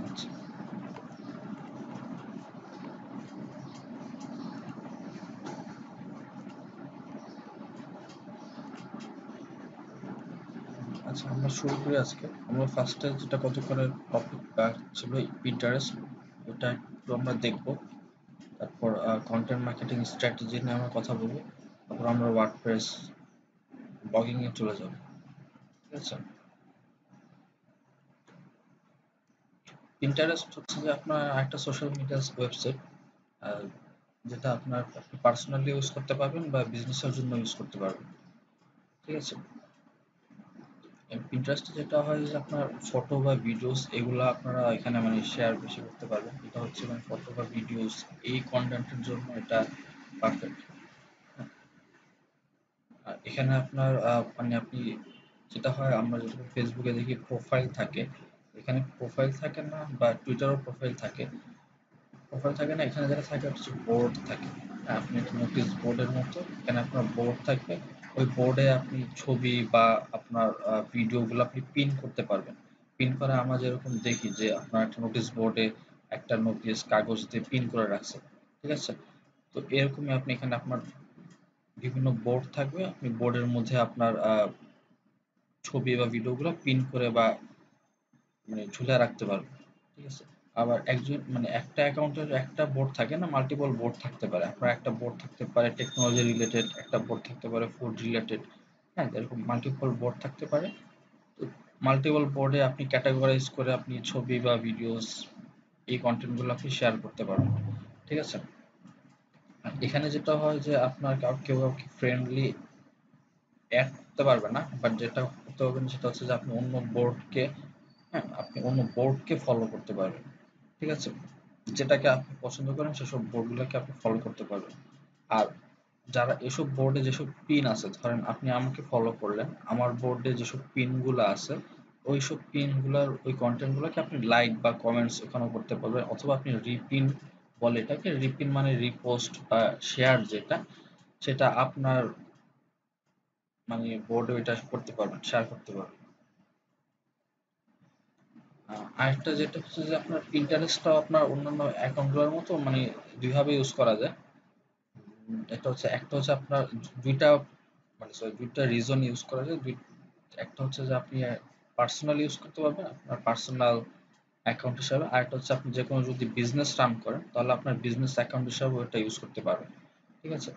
আচ্ছা আচ্ছা আমরা শুরু করি আজকে। আমরা ফার্স্টে যেটা কত করে টপিক ছিল পিন্টারেস্ট, ওটা একটু আমরা দেখবো। তারপর কন্টেন্ট মার্কেটিং স্ট্র্যাটেজি নিয়ে আমরা কথা বলবো। তারপর আমরা ওয়ার্ডপ্রেস ব্লগিং এ চলে যাব। ঠিক আছে? পিন্টারেস্ট হচ্ছে যে আপনার একটা সোশ্যাল মিডিয়া ওয়েবসাইট, যেটা আপনার আপনি পার্সোনালি ইউজ করতে পারবেন বা বিজনেসের জন্য ইউজ করতে পারবেন। ঠিক আছে? পিন্টারেস্টে যেটা হয় যে আপনার ফটো বা ভিডিওস এগুলা আপনারা এখানে মানে শেয়ার বেশি করতে পারবেন। এটা হচ্ছে মানে ফটো বা ভিডিওস এই কন্টেন্টের জন্য এটা পারফেক্ট। আর এখানে আপনার মানে আপনি যেটা হয় আমরা যেটা ফেসবুকে দেখি প্রোফাইল থাকে, এখানে প্রোফাইল থাকে না, বা টুইটারও প্রোফাইল থাকে। প্রোফাইল থাকে না, এখানে যেটা থাকে হচ্ছে বোর্ড থাকে। আপনি একটা নোটিশ বোর্ডের মতো এখানে আপনার বোর্ড থাকবে। ওই বোর্ডে আপনি ছবি বা আপনার ভিডিওগুলো আপনি পিন করতে পারবেন। পিন করা আমরা যেরকম দেখি যে আপনার একটা নোটিশ বোর্ডে একটা নোটিশ কাগজ দিয়ে পিন করে রাখছে। ঠিক আছে? তো এরকমই আপনি এখানে আপনার বিভিন্ন বোর্ড থাকবে, আপনি বোর্ডের মধ্যে আপনার ছবি বা ভিডিওগুলো পিন করে বা মানে ঝুলে রাখতে পারবেন। ঠিক আছে? আবার একজন মানে একটা অ্যাকাউন্টের একটা বোর্ড থাকে না, মাল্টিপল বোর্ড থাকতে পারে। আপনার একটা বোর্ড থাকতে পারে টেকনোলজি রিলেটেড, একটা বোর্ড থাকতে পারে ফুড রিলেটেড। হ্যাঁ, এরকম মাল্টিপল বোর্ড থাকতে পারে। তো মাল্টিপল বোর্ডে আপনি ক্যাটাগরাইজ করে আপনি ছবি বা ভিডিওস এই কন্টেন্ট গুলো আপনি শেয়ার করতে পারবেন। ঠিক আছে? আর এখানে যেটা হয় যে আপনার কেউ কাউকে ফ্রেন্ডলি অ্যাড করতে পারবে না, বাট যেটা করতে পারবেন সেটা হচ্ছে যে আপনি অন্য বোর্ডকে, হ্যাঁ, আপনি অন্য বোর্ডকে ফলো করতে পারবেন। ঠিক আছে? যেটাকে আপনি পছন্দ করেন সেসব বোর্ডগুলোকে আপনি ফলো করতে পারবেন। আর যারা এসব বোর্ডে যেসব পিন আছে, ধরেন আপনি আমাকে ফলো করলেন, আমার বোর্ডে যেসব পিনগুলো আছে ওইসব পিনগুলোর ওই কন্টেন্টগুলোকে আপনি লাইক বা কমেন্টস ওখানেও করতে পারবেন, অথবা আপনি রিপিন বলে এটাকে, রিপিন মানে রিপোস্ট বা শেয়ার যেটা, সেটা আপনার মানে বোর্ডে ওইটা করতে পারবেন, শেয়ার করতে পারবেন। আরেকটা যেটা হচ্ছে যে আপনার Pinterest-টাও আপনার অন্যান্য অ্যাকাউন্টগুলোর মতো মানে দুইভাবে ইউজ করা যায়। একটা হচ্ছে আপনার ২ টা মানে সরি ২ টা রিজন ইউজ করা যায়। একটা হচ্ছে যে আপনি পার্সোনাল ইউজ করতে পারবেন, আপনার পার্সোনাল অ্যাকাউন্ট হিসাবে। আরেকটা হচ্ছে আপনি যেকোনো যদি বিজনেস রান করেন তাহলে আপনার বিজনেস অ্যাকাউন্ট হিসাবে ওটা ইউজ করতে পারবেন। ঠিক আছে?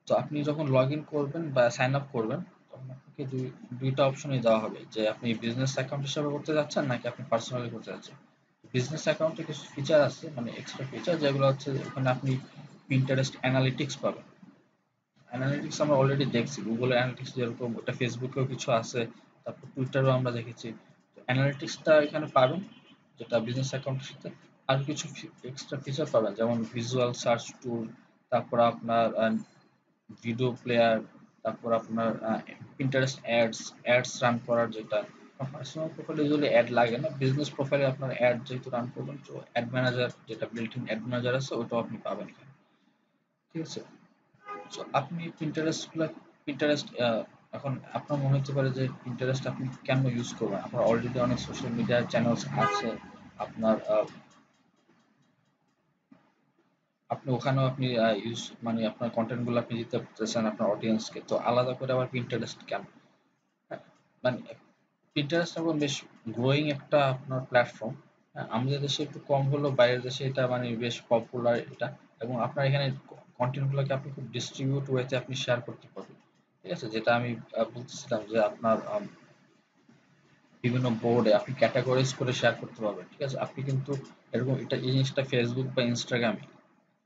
তো আপনি যখন লগ ইন করবেন বা সাইন আপ করবেন তখন আপনাকে দুইটা অপশনই দেওয়া হবে যে আপনি বিজনেস অ্যাকাউন্ট হিসাবে করতে যাচ্ছেন নাকি আপনি পার্সোনালি করতে যাচ্ছেন। বিজনেস অ্যাকাউন্টে কিছু ফিচার আছে মানে এক্সট্রা ফিচার, যেগুলো হচ্ছে ওখানে আপনি Pinterest অ্যানালিটিক্স পাবেন। অ্যানালিটিক্স আমরা অলরেডি দেখছি, গুগল অ্যানালিটিক্স যেরকম ওটা ফেসবুকেও কিছু আছে, তারপর টুইটারও আমরা দেখেছি। অ্যানালিটিক্সটা এখানে পাবেন যেটা বিজনেস অ্যাকাউন্টের সাথে। আর কিছু এক্সট্রা ফিচার পাবেন যেমন ভিজুয়াল সার্চ টুল, তারপর আপনার ভিডিও প্লেয়ার, তারপর আপনার Pinterest অ্যাডস রান করার যেটা। পার্সোনাল প্রোফাইলে ইউজুয়ালি অ্যাড লাগে না, বিজনেস প্রোফাইলে আপনার অ্যাড যেহেতু রান করবেন তো অ্যাড ম্যানেজার যেটা বিল্ট ইন অ্যাড ম্যানেজার আছে ওটাও আপনি পাবেন এখানে। ঠিক আছে? সো আপনি Pinterest এখন আপনার মনে হতে পারে যে Pinterest আপনি কেন ইউজ করবেন? আপনার অলরেডি অনেক সোশ্যাল মিডিয়া চ্যানেলস আছে। আপনার আপনি ওখানেও আপনি ইউজ মানে আপনার কনটেন্ট গুলো আপনি দিতে পারতেছেন আপনার অডিয়েন্সকে। তো আলাদা করে আবার Pinterest কেন? হ্যাঁ, মানে Pinterest এখন বেশ গ্রোয়িং একটা আপনার প্ল্যাটফর্ম। হ্যাঁ, আমাদের দেশে একটু কম হলেও বাইরের দেশে এটা মানে বেশ পপুলার এটা। এবং আপনার এখানে কনটেন্ট গুলোকে আপনি খুব ডিস্ট্রিবিউট ওয়েতে আপনি শেয়ার করতে পারবেন। ঠিক আছে? যেটা আমি বলতেছিলাম যে আপনার বিভিন্ন বোর্ডে আপনি ক্যাটাগরিজ করে শেয়ার করতে পারবেন। ঠিক আছে? আপনি কিন্তু এরকম এটা এই জিনিসটা ফেসবুক বা ইনস্টাগ্রামে,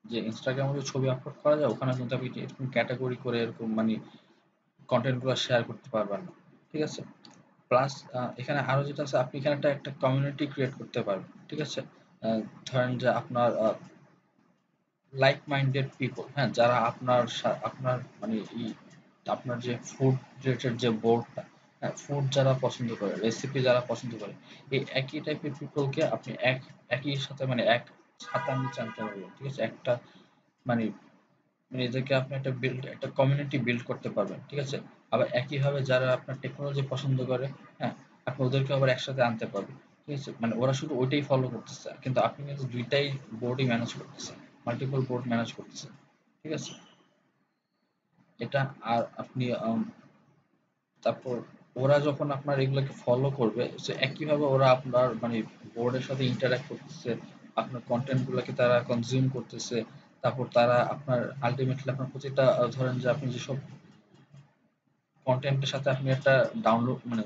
যে ইনস্টাগ্রামে যে ছবি আপলোড করা যায় ওখানে কিন্তু আপনি এরকম ক্যাটাগরি করে এরকম মানে কন্টেন্ট গুলো শেয়ার করতে পারবেন না। ঠিক আছে? প্লাস এখানে আরো যেটা আছে, আপনি এখানে একটা কমিউনিটি ক্রিয়েট করতে পারবেন। ঠিক আছে? ধরেন যে আপনার লাইক মাইন্ডেড পিপল, হ্যাঁ, যারা আপনার মানে আপনার যে ফুড রিলেটেড যে বোর্ডটা, হ্যাঁ, ফুড যারা পছন্দ করে, রেসিপি যারা পছন্দ করে, এই একই টাইপের পিপলকে আপনি একই সাথে মানে এক ছাতার নিচে আনতে পারবেন। ঠিক আছে? একটা মানে এদেরকে আপনি একটা কমিউনিটি বিল্ড করতে পারবেন। ঠিক আছে? আবার একইভাবে যারা আপনার টেকনোলজি পছন্দ করে, হ্যাঁ, আপনি ওদেরকে আবার একসাথে আনতে পারবেন। ঠিক ঠিক আছে? মানে ওরা শুধু ওইটাই ফলো করতেছে, কিন্তু আপনি কিন্তু দুইটাই বোর্ডই ম্যানেজ করতেছেন, মাল্টিপল বোর্ড ম্যানেজ করতেছেন। ঠিক আছে? এটা আর আপনি তারপর ওরা যখন আপনার এগুলোকে ফলো করবে, সে একইভাবে ওরা আপনার মানে বোর্ডের সাথে ইন্টারঅ্যাক্ট করতেছে, আপনার কন্টেন্ট গুলোকে তারা কনজিউম করতেছে। তারপর তারা আপনার আলটিমেটলি আপনার প্রতিটা ধরেন যে আপনি যেসব কনটেন্টের সাথে আপনি একটা ডাউনলোড মানে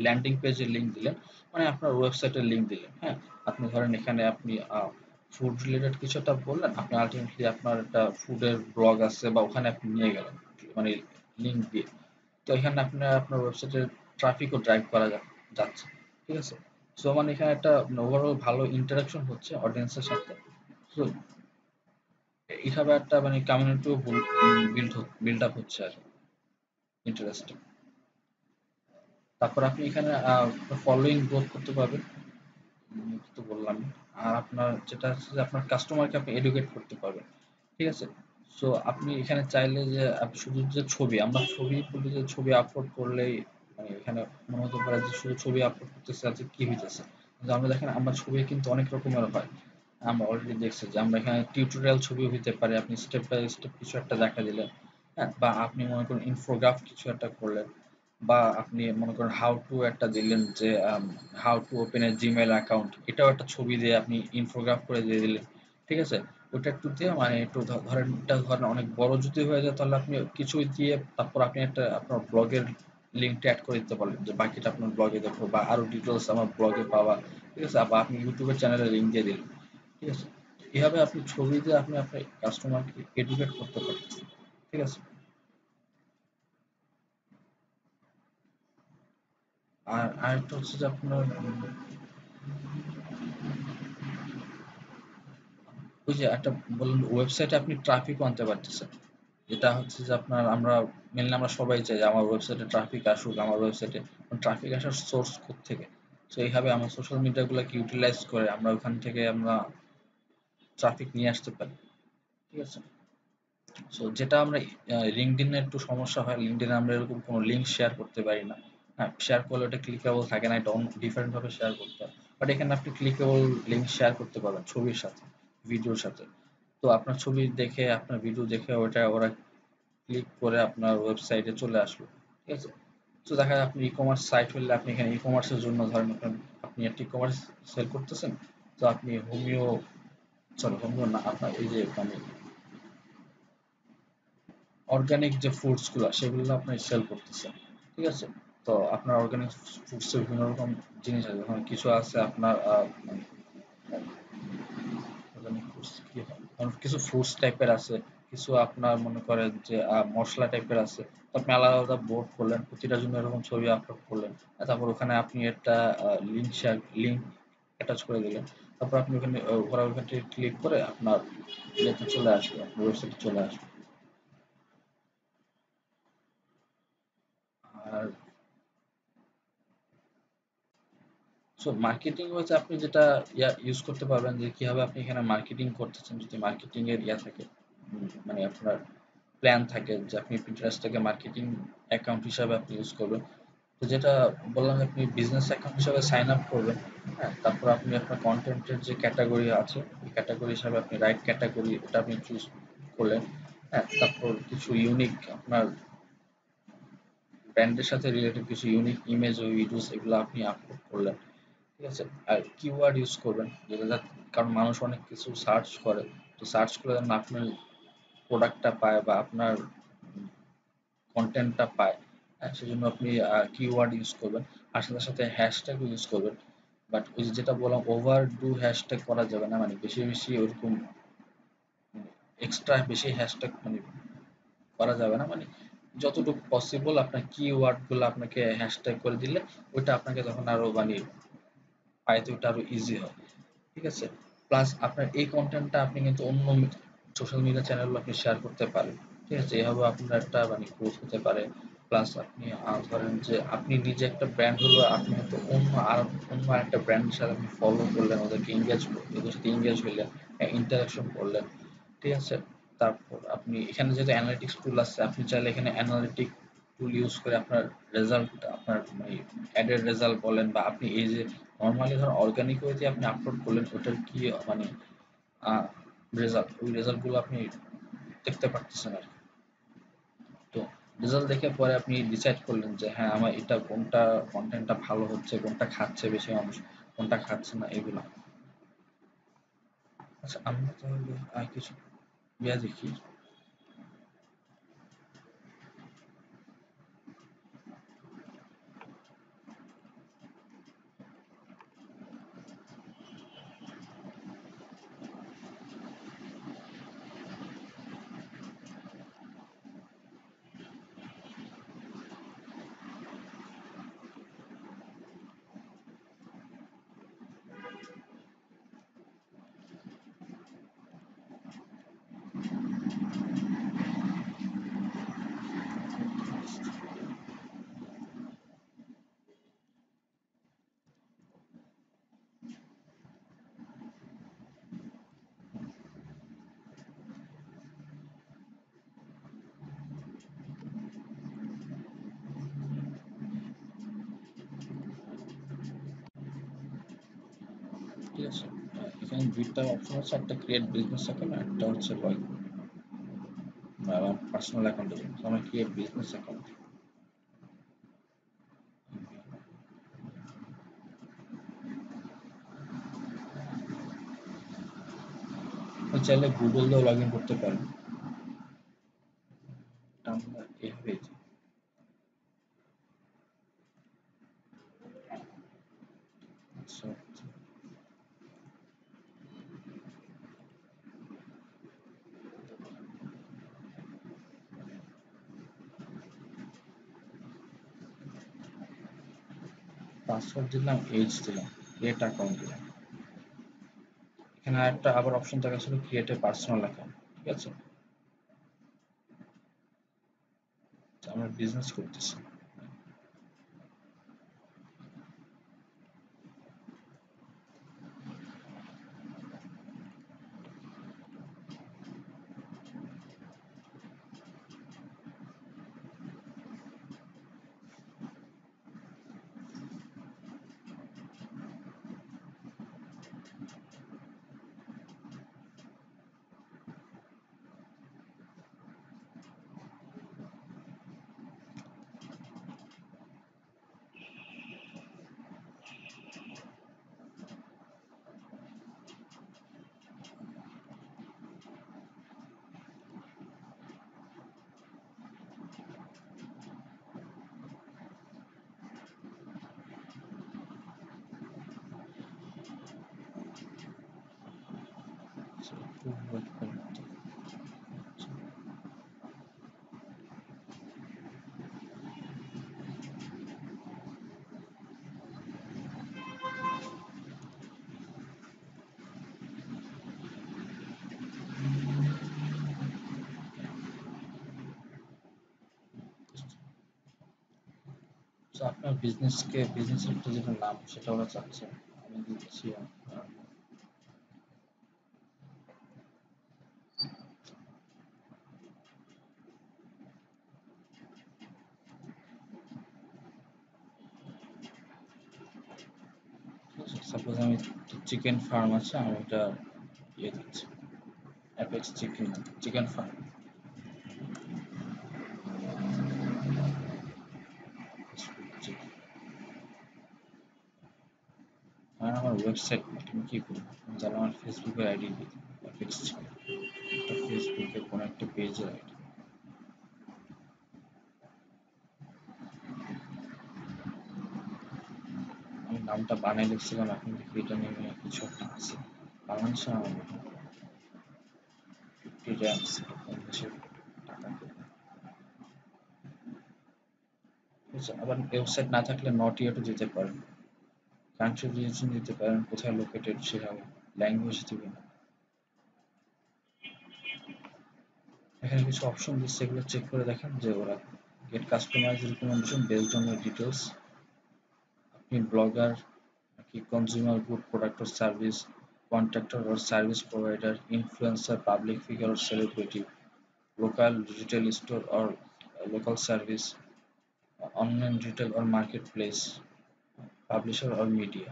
ল্যান্ডিং পেজের লিংক দিলেন, মানে আপনার ওয়েবসাইটের লিংক দিলেন, হ্যাঁ? আপনি ধরেন এখানে আপনি ফুড রিলেটেড কিছু একটা বললেন, আপনি আলটিমেটলি আপনার একটা ফুডের ব্লগ আছে বা ওখানে আপনি নিয়ে গেলেন মানে লিংক দিয়ে। তো এখানে আপনার আপনার ওয়েবসাইটের ট্রাফিকও ড্রাইভ করা যাচ্ছে। ঠিক আছে? সো মানে এখানে একটা ওভারঅল ভালো ইন্টারাকশন হচ্ছে অডিয়েন্সের সাথে। সো এইভাবে একটা মানে কমিউনিটিও বিল্ড আপ হচ্ছে আর ইন্টারেস্টিং। তারপর আপনি এখানে ফলোইং গ্রোথ করতে পারবেন, তো বললাম। আর আপনার যেটা হচ্ছে যে আপনার কাস্টমারকে আপনি এডুকেট করতে পারবেন। ঠিক আছে? সো আপনি এখানে চাইলে যে শুধু যে ছবি, আমরা ছবি বলি যে ছবি আপলোড করলেই মানে এখানে মনে হতে পারে যে শুধু ছবি আপলোড করতেছে আর যে কি হইতেছে। কিন্তু আমরা দেখেন আমরা ছবি কিন্তু অনেক রকমের হয়। আমরা অলরেডি দেখছি যে আমরা এখানে টিউটোরিয়াল ছবি হইতে পারে, আপনি স্টেপ বাই স্টেপ কিছু একটা দেখা দিলেন, হ্যাঁ? বা আপনি মনে করেন ইনফোগ্রাফ কিছু একটা করলেন, বা আপনি মনে করেন হাউ টু একটা দিলেন যে how to open A Gmail account, এটাও একটা ছবি দিয়ে আপনি ইনফোগ্রাফ করে দিয়ে দিলেন। ঠিক আছে? ওটা একটু দিয়ে মানে একটু ধরেন এটা ধরেন অনেক বড় যদি হয়ে যায় তাহলে আপনি কিছু দিয়ে তারপর আপনি একটা আপনার ব্লগের লিঙ্কটা অ্যাড করে দিতে পারলেন যে বাকিটা আপনার ব্লগে দেখো বা আরো ডিটেলস আমার ব্লগে পাওয়া। ঠিক আছে? আবার আপনি ইউটিউবের চ্যানেলে লিঙ্ক দিয়ে দিলেন। ঠিক আছে? এভাবে আপনি ছবি দিয়ে আপনি আপনার কাস্টমারকে এডুকেট করতে পারতেছেন। ঠিক আছে? আর আরেকটা হচ্ছে যে আপনার ওই যে একটা বললেন ওয়েবসাইটে আপনি ট্রাফিকও আনতে পারতেছেন। যেটা হচ্ছে যে আপনার আমরা মেনলি আমরা সবাই চাই যে আমার ওয়েবসাইটে ট্রাফিক আসুক, আমার ওয়েবসাইটে ট্রাফিক আসার সোর্স কোত্থেকে? সো এইভাবে আমরা সোশ্যাল মিডিয়াগুলোকে ইউটিলাইজ করে আমরা ওখান থেকে আমরা ট্রাফিক নিয়ে আসতে পারি। ঠিক আছে? সো যেটা আমরা লিঙ্কডইনে একটু সমস্যা হয়, লিঙ্কডইনে আমরা এরকম কোনো লিঙ্ক শেয়ার করতে পারি না। হ্যাঁ, শেয়ার করলে ওটা ক্লিকেবল থাকে না, এটা অন্য ডিফারেন্ট ভাবে শেয়ার করতে হয়। বাট এখানে আপনি ক্লিকেবল লিঙ্ক শেয়ার করতে পারবেন ছবির সাথে, ভিডিওর সাথে। তো আপনার ছবি দেখে আপনার ভিডিও দেখে ওটা ওরা ক্লিক করে আপনার ওয়েবসাইটে চলে আসলো। ঠিক আছে? তো দেখা যায় আপনি ই-কমার্স সাইট হলে আপনি এখানে ই-কমার্সের জন্য ধরেন আপনি একটা ই-কমার্স সেল করতেছেন। তো আপনি হোমিও না, আপনার এই যে মানে অর্গানিক যে ফুডস গুলা সেগুলো আপনি সেল করতেছেন। ঠিক আছে? তো আপনার অর্গানিক ফুডস এর বিভিন্ন রকম জিনিস আছে, যেমন কিছু আছে আপনার মানে অর্গানিক ফুডস কি হয়, কারণ কিছু ফ্রুটস টাইপের আছে, কিছু আপনার মনে করেন যে মশলা টাইপের আছে। তো আপনি আলাদা আলাদা বোর্ড করলেন, প্রতিটার জন্য এরকম ছবি আপলোড করলেন। তারপর ওখানে আপনি একটা লিঙ্ক অ্যাটাচ করে দিলেন। তারপর আপনি ওখানে ওরা ওখান থেকে ক্লিক করে আপনার ইয়েতে চলে আসবে, আপনার ওয়েবসাইটে চলে আসবে। আর সো মার্কেটিং হচ্ছে আপনি যেটা ইউজ করতে পারবেন যে কিভাবে আপনি এখানে মার্কেটিং করতেছেন, যদি মার্কেটিং এর থাকে, মানে আপনার প্ল্যান থাকে যে আপনি পিন্টারেস্টটাকে মার্কেটিং অ্যাকাউন্ট হিসাবে আপনি ইউজ করবেন। তো যেটা বললাম যে আপনি বিজনেস অ্যাকাউন্ট হিসাবে সাইন আপ করবেন। হ্যাঁ, তারপর আপনি আপনার কন্টেন্টের যে ক্যাটাগরি আছে এই ক্যাটাগরি হিসাবে আপনি রাইট ক্যাটাগরি ওটা আপনি চুজ করলেন। হ্যাঁ, তারপর কিছু ইউনিক আপনার ব্র্যান্ডের সাথে রিলেটেড কিছু ইউনিক ইমেজ ও ভিডিওস এগুলো আপনি আপলোড করলেন। ঠিক আছে? আর কিওয়ার্ড ইউজ করবেন যেটা কারণ মানুষ অনেক কিছু সার্চ করে। তো সার্চ করে যেন আপনার প্রোডাক্টটা পায় বা আপনার কনটেন্টটা পায়। হ্যাঁ, সেজন্য আপনি কিওয়ার্ড ইউজ করবেন। আর সাথে সাথে হ্যাশট্যাগ ইউজ করবেন। বাট ওই যে যেটা বললাম ওভার ডু হ্যাশট্যাগ করা যাবে না, মানে বেশি বেশি ওরকম এক্সট্রা বেশি হ্যাশট্যাগ মানে করা যাবে না, মানে যতটুকু পসিবল আপনার কিওয়ার্ড গুলো আপনাকে হ্যাশট্যাগ করে দিলে ওইটা আপনাকে তখন আরো মানে পাইতে ওটা আরো ইজি হয়। ঠিক আছে? প্লাস আপনার এই কনটেন্টটা আপনি কিন্তু অন্য সোশ্যাল মিডিয়া চ্যানেলগুলো আপনি শেয়ার করতে পারেন। ঠিক আছে? এভাবে আপনার একটা মানে গ্রোথ হতে পারে। প্লাস আপনি ধরেন যে আপনি নিজে একটা ব্র্যান্ড হলো, আপনি হয়তো অন্য আরেকটা ব্র্যান্ডের সাথে আপনি ফলো করলেন, ওদেরকে ওদের সাথে এঙ্গেজ হইলেন, ইন্টারাকশন করলেন। ঠিক আছে? তারপর আপনি এখানে যেহেতু অ্যানালিটিক্স টুল আছে, আপনি চাইলে এখানে টুল ইউজ করে আপনার রেজাল্ট, আপনার মানে অ্যাডের রেজাল্ট বলেন, বা আপনি এই যে নর্মালি ধর অর্গানিক ওয়েতে আপনি আপলোড করলেন ওটার কি মানে রেজাল্ট, ওই রেজাল্টগুলো আপনি দেখতে পারতেছেন আর কি। তো রেজাল্ট দেখে পরে আপনি ডিসাইড করলেন যে হ্যাঁ আমার এটা কোনটা কন্টেন্টটা ভালো হচ্ছে, কোনটা খাচ্ছে বেশি মানুষ, কোনটা খাচ্ছে না, এগুলো। আচ্ছা আমরা তাহলে আর কিছু দেখি। ঠিক আছে, এখানে দুইটা অপশন আছে, একটা ক্রিয়েট বিজনেস অ্যাকাউন্ট, একটা হচ্ছে লগ আমার পার্সোনাল অ্যাকাউন্টের জন্য। তো আমরা ক্রিয়েট বিজনেস অ্যাকাউন্ট চাইলে গুগল দিয়েও লগ ইন করতে পারেন। এটা আমরা এভাবেই দিই। আচ্ছা, পাসওয়ার্ড দিলাম, এজ দিলাম, ক্রিয়েট অ্যাকাউন্ট দিলাম। এখানে আরেকটা আবার অপশন দেখা ছিল ক্রিয়েট এ পার্সোনাল অ্যাকাউন্ট। ঠিক আছে, তো আমরা বিজনেস করতেছি। আচ্ছা, একটু ওয়েট করুন তো। আচ্ছা, তো আপনার বিজনেসের একটা যেটা নাম সেটা ওরা চাচ্ছে, আমি দিচ্ছি আপনার। সাপোজ আমি চিকেন ফার্ম আছে, আমি এটা ইয়ে দিচ্ছি, অ্যাপেক্স চিকেন, চিকেন ফার্ম। আর আমার ওয়েবসাইট আমি কি করবো, আমি তাহলে আমার ফেসবুকের আইডি দিই, অ্যাপেক্স চিকেন, একটা ফেসবুকে কোনো একটা পেজের আইডি। আমি নামটা বানাই লিখছিলাম, এখন দেখি এটা নিয়ে কিছু একটা আছে। বাংলাদেশে আমার ফিফটি র্যামস, কোন দেশের টাকা দিয়ে। বুঝছেন? আবার ওয়েবসাইট না থাকলে নট ইয়েটও দিতে পারেন, কান্ট্রি রিজন দিতে পারেন, কোথায় লোকেটেড সেভাবে, ল্যাঙ্গুয়েজ দিবেন। এখানে কিছু অপশন দিচ্ছে, এগুলো চেক করে দেখেন যে ওরা get customize recommendation based on your details, আপনি ব্লগার নাকি consumer good product or service, contractor or service provider, influencer, public figure or celebrity, local retail store or local service, online retail or marketplace, publisher or media.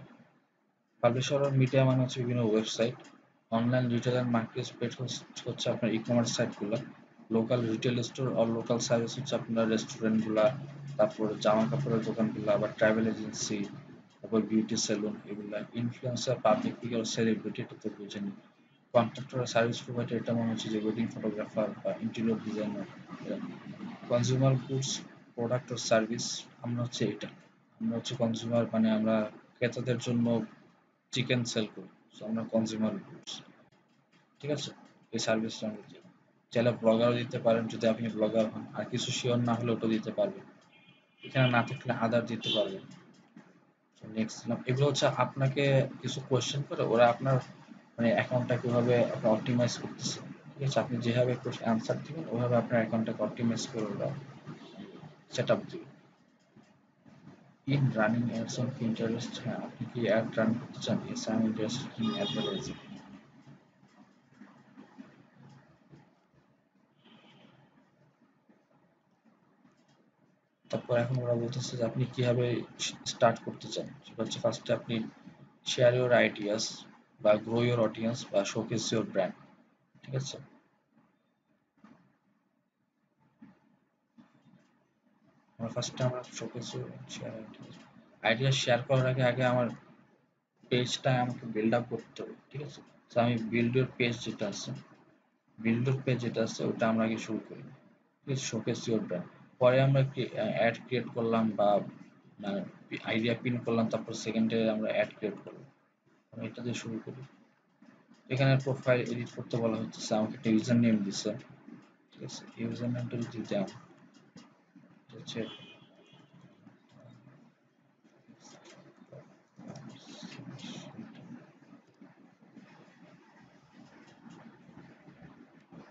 Publisher or media মানে হচ্ছে বিভিন্ন website, online retail and marketplace হচ্ছে আপনার e-commerce সাইটগুলো, local retail store or local service হচ্ছে আপনার রেস্টুরেন্টগুলা, তারপর জামা কাপড়ের দোকানগুলা, আবার ট্রাভেল এজেন্সি, তারপর বিউটি সেলুন এগুলা, ইনফ্লুয়েন্সার, পাবলিক ফিগার, সেলিব্রিটি, এটা তো বুঝেনি। কন্ট্রাক্টর সার্ভিস প্রোভাইডার এটা মনে হচ্ছে যে ওয়েডিং ফটোগ্রাফার বা interior designer. Consumer goods product ও সার্ভিস আমরা হচ্ছে এটা, আমরা হচ্ছে কনজিউমার মানে আমরা ক্রেতাদের জন্য চিকেন সেল করি, সো আমরা কনজিউমার গুডস। ঠিক আছে, এই সার্ভিসটা আমরা দিই। চাইলে ব্লগারও দিতে পারেন যদি আপনি ব্লগার হন, আর কিছু শিওর না হলে ওটা দিতে পারবেন, এখানে না থাকলে আদার দিতে পারবেন। নেক্সট এগুলো হচ্ছে আপনাকে কিছু কোয়েশ্চেন করে ওরা আপনার মানে অ্যাকাউন্টটা কিভাবে আপনি অপটিমাইজ করতেছে। ঠিক আছে, আপনি যেভাবে অ্যান্সার দিবেন ওইভাবে আপনার অ্যাকাউন্টটাকে অপটিমাইজ করে ওরা সেট আপ দিবে। In running ads on Pinterest, হ্যাঁ আপনি কি অ্যাড রান করতে চান? Yes I am interested in advertising. তারপর এখন ওরা বলতেছে যে আপনি কিভাবে স্টার্ট করতে চান, সেটা হচ্ছে ফার্স্টে আপনি শেয়ার ইউর আইডিয়াস বা গ্রো ইউর অডিয়েন্স বা শোকেস ইউর ব্র্যান্ড। ঠিক আছে, আমরা showcase share ideas, idea share করার আগে আগে আমার পেজটা আমাকে বিল্ড আপ করতে হবে। ঠিক আছে, তো আমি বিল্ড ইউর পেজ যেটা আছে, বিল্ড ইউর পেজ যেটা আছে ওটা আমরা আগে শুরু করি। ঠিক আছে, শোকেস ইউর ব্র্যান্ড, পরে আমরা অ্যাড ক্রিয়েট করলাম বা আইডিয়া পিন করলাম, তারপর সেকেন্ডে আমরা অ্যাড ক্রিয়েট করলাম। আমি এটা দিয়ে শুরু করি। এখানে প্রোফাইল এডিট করতে বলা হচ্ছে, আমাকে একটা ইউজার নেম দিছে। ঠিক আছে, ইউজার নেমটা যদি দেন হচ্ছে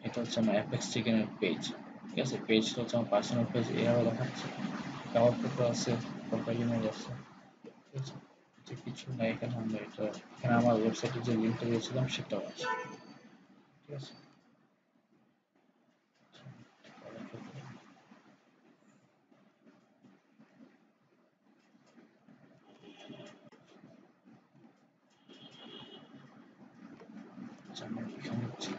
এটা হচ্ছে আমার অ্যাপেক্স চিকেনের পেজ। ঠিক আছে, পেজটা হচ্ছে আমার পার্সোনাল পেজ, এভাবে দেখাচ্ছে, কাভার ফটো আছে, প্রোফাইল ইমেজ আছে। ঠিক আছে, যে কিছু নাই এখানে, আমরা এটা এখানে আমার ওয়েবসাইটে যে লিঙ্কটা দিয়েছিলাম সেটাও আছে। ঠিক আছে, আচ্ছা আমার এখানে হচ্ছে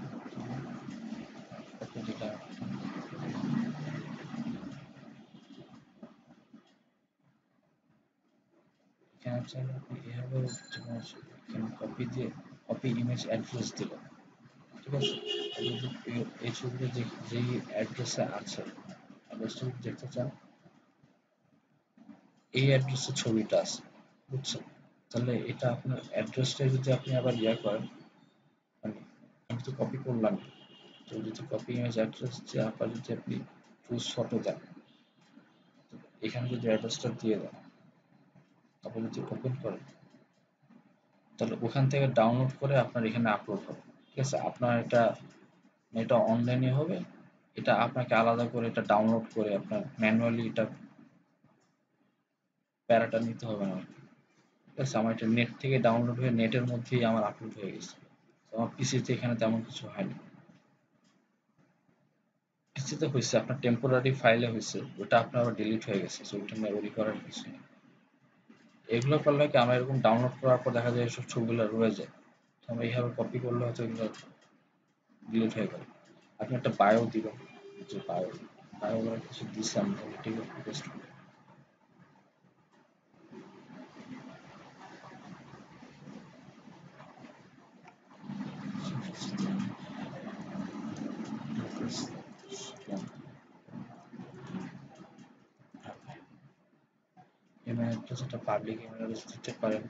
ফটো যেটা এখানে হচ্ছে আপনি এভাবে যেমন এখানে কপি দিয়ে কপি ইমেজ অ্যাড্রেস দিলেন। ঠিক আছে, আপনি যদি এই ছবিটা যেই অ্যাড্রেসে আছে, অ্যাড্রেসটা যদি দেখতে চান, এই অ্যাড্রেসে ছবিটা আছে, বুঝছেন? তাহলে এটা আপনার অ্যাড্রেসটা যদি আপনি আবার করেন, মানে আমি তো কপি করলাম, তো যদি কপি ইমেজ অ্যাড্রেস যে আবার যদি আপনি চুজ ফটো দেন, এখানে যদি অ্যাড্রেসটা দিয়ে দেন, তারপর যদি ওপেন করেন, তাহলে ওখান থেকে ডাউনলোড করে আপনার এখানে আপলোড হবে। ঠিক আছে, আপনার এটা এটা অনলাইনে হবে, এটা আপনাকে আলাদা করে এটা ডাউনলোড করে আপনার ম্যানুয়ালি এটা প্যারাটা নিতে হবে না। ঠিক আছে, আমার এটা নেট থেকে ডাউনলোড হয়ে নেটের মধ্যেই আমার আপলোড হয়ে গেছে। তো আমার পিসিতে এখানে তেমন কিছু হয়নি। পিসিতে হয়েছে আপনার টেম্পোরারি ফাইলে হয়েছে, ওটা আপনার আবার ডিলিট হয়ে গেছে, সো ওইটা মেমোরি করার কিছু নেই। এগুলো করলে কি আমরা এরকম ডাউনলোড করার পর দেখা যায় এসব ছবিগুলো রয়ে যায়, তো আমরা এইভাবে কপি করলে হয়তো এগুলো ডিলিট হয়ে গেল। আপনি একটা বায়ো দিবেন, যে বায়ো বায়ো বলে কিছু দিছে আমরা ঠিক পেস্ট করে। ইমেল অ্যাড্রেস একটা পাবলিক ইমেল অ্যাড্রেস দিতে পারেন।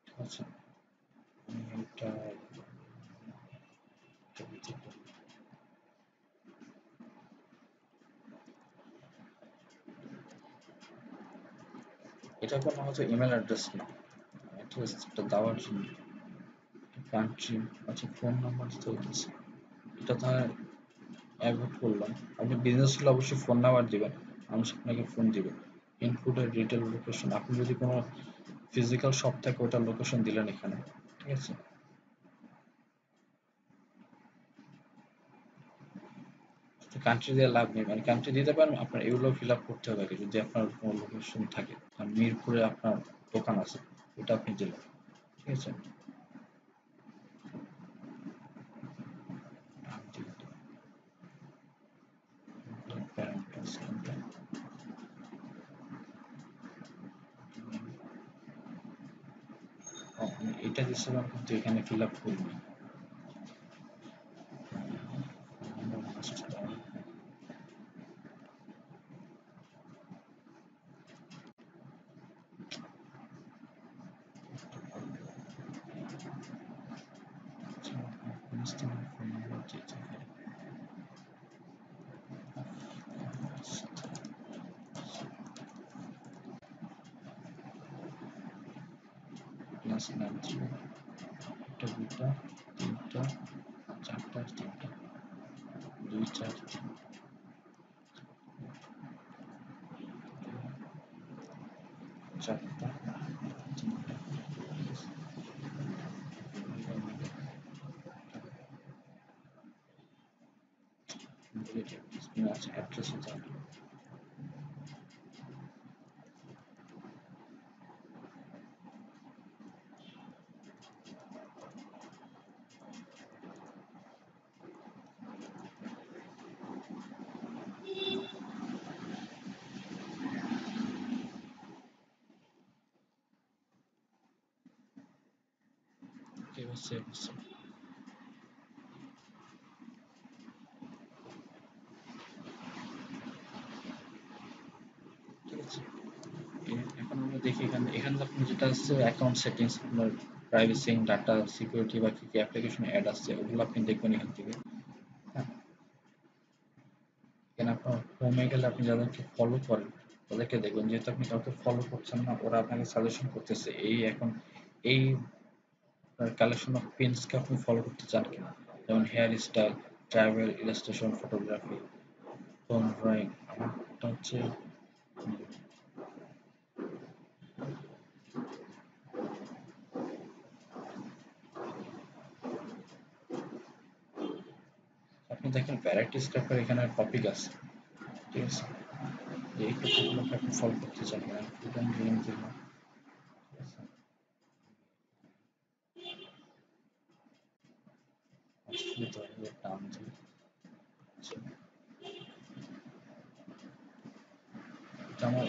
ঠিক আছে, এটা এটা কোনো হচ্ছে ইমেল অ্যাড্রেস না, অ্যাড্রেস একটা দেওয়ার জন্য। কান্ট্রি, আচ্ছা ফোন নাম্বার দিতে হইতেছে, এটা তাহলে অ্যাভয়েড করলাম। আপনি বিজনেস হলে অবশ্যই ফোন নাম্বার দিবেন, মানুষ আপনাকে ফোন দিবে। ইনক্লুডেড রিটেল লোকেশন, আপনি যদি কোনো ফিজিক্যাল শপ থাকে ওটার লোকেশন দিলেন এখানে। ঠিক আছে, কান্ট্রি দিয়ে লাভ নেই, মানে কান্ট্রি দিতে পারেন, আপনার এগুলো ফিল আপ করতে হবে আগে, যদি আপনার কোনো লোকেশন থাকে। আর মিরপুরে আপনার দোকান আছে, ওটা আপনি দিলেন, ঠিক আছে। এটা দিচ্ছিলাম কিন্তু এখানে ফিল আপ করিনি। প্লাস 93 একটা দুটা তিনটা চারটা তিনটা 2 4 3 চারটা তিনটা আছে অ্যাড্রেসে যাবে। এবার সেভ হচ্ছে, ঠিক আছে। এখন আমরা দেখি এখানে, এখানে আপনি যেটা আছে অ্যাকাউন্ট সেটিংস, আপনার প্রাইভেসি, ডাটা সিকিউরিটি বা কি কি অ্যাপ্লিকেশন অ্যাড আছে ওগুলো আপনি দেখবেন এখান থেকে। হ্যাঁ, এখানে আপনার হোমে গেলে আপনি যাদেরকে ফলো করেন তাদেরকে দেখবেন, যেহেতু আপনি কাউকে ফলো করছেন না, ওরা আপনাকে সাজেশন করতেছে এই এখন এই কালেকশন অফ পেন্সকে আপনি ফলো করতে চান কিনা, যেমন hair style, travel, illustration, photography, tone drawing. আমারটা হচ্ছে আপনি দেখেন ভ্যারাইটিস টাইপের এখানে টপিক আছে, ঠিক আছে। এই টপিকগুলোকে আপনি ফলো করতে চান কিনা, ফুড অ্যান্ড ড্রিঙ্ক দিলাম, ঠিক আছে। অস্ট্রেলিয়া ধরনের নাম দিই, আচ্ছা, এটা আমার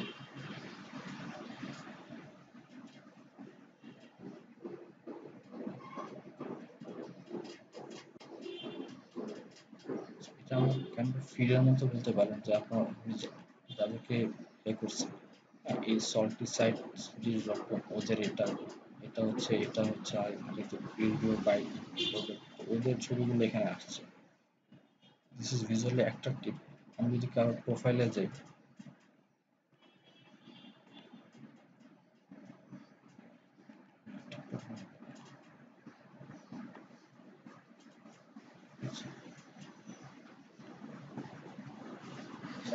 এটা আমার কেন ফিডের মতো বলতে পারেন, যে আপনার নিজে যাদেরকে এ করছে, হ্যাঁ, এই সল্টি সাইড যে রকম ওদের এটা, এটা হচ্ছে আর যেহেতু ভিডিও বাইক, ওদের ছবিগুলো এখানে আসছে। This is visually attractive. আমি যদি কারো প্রোফাইলে যাই,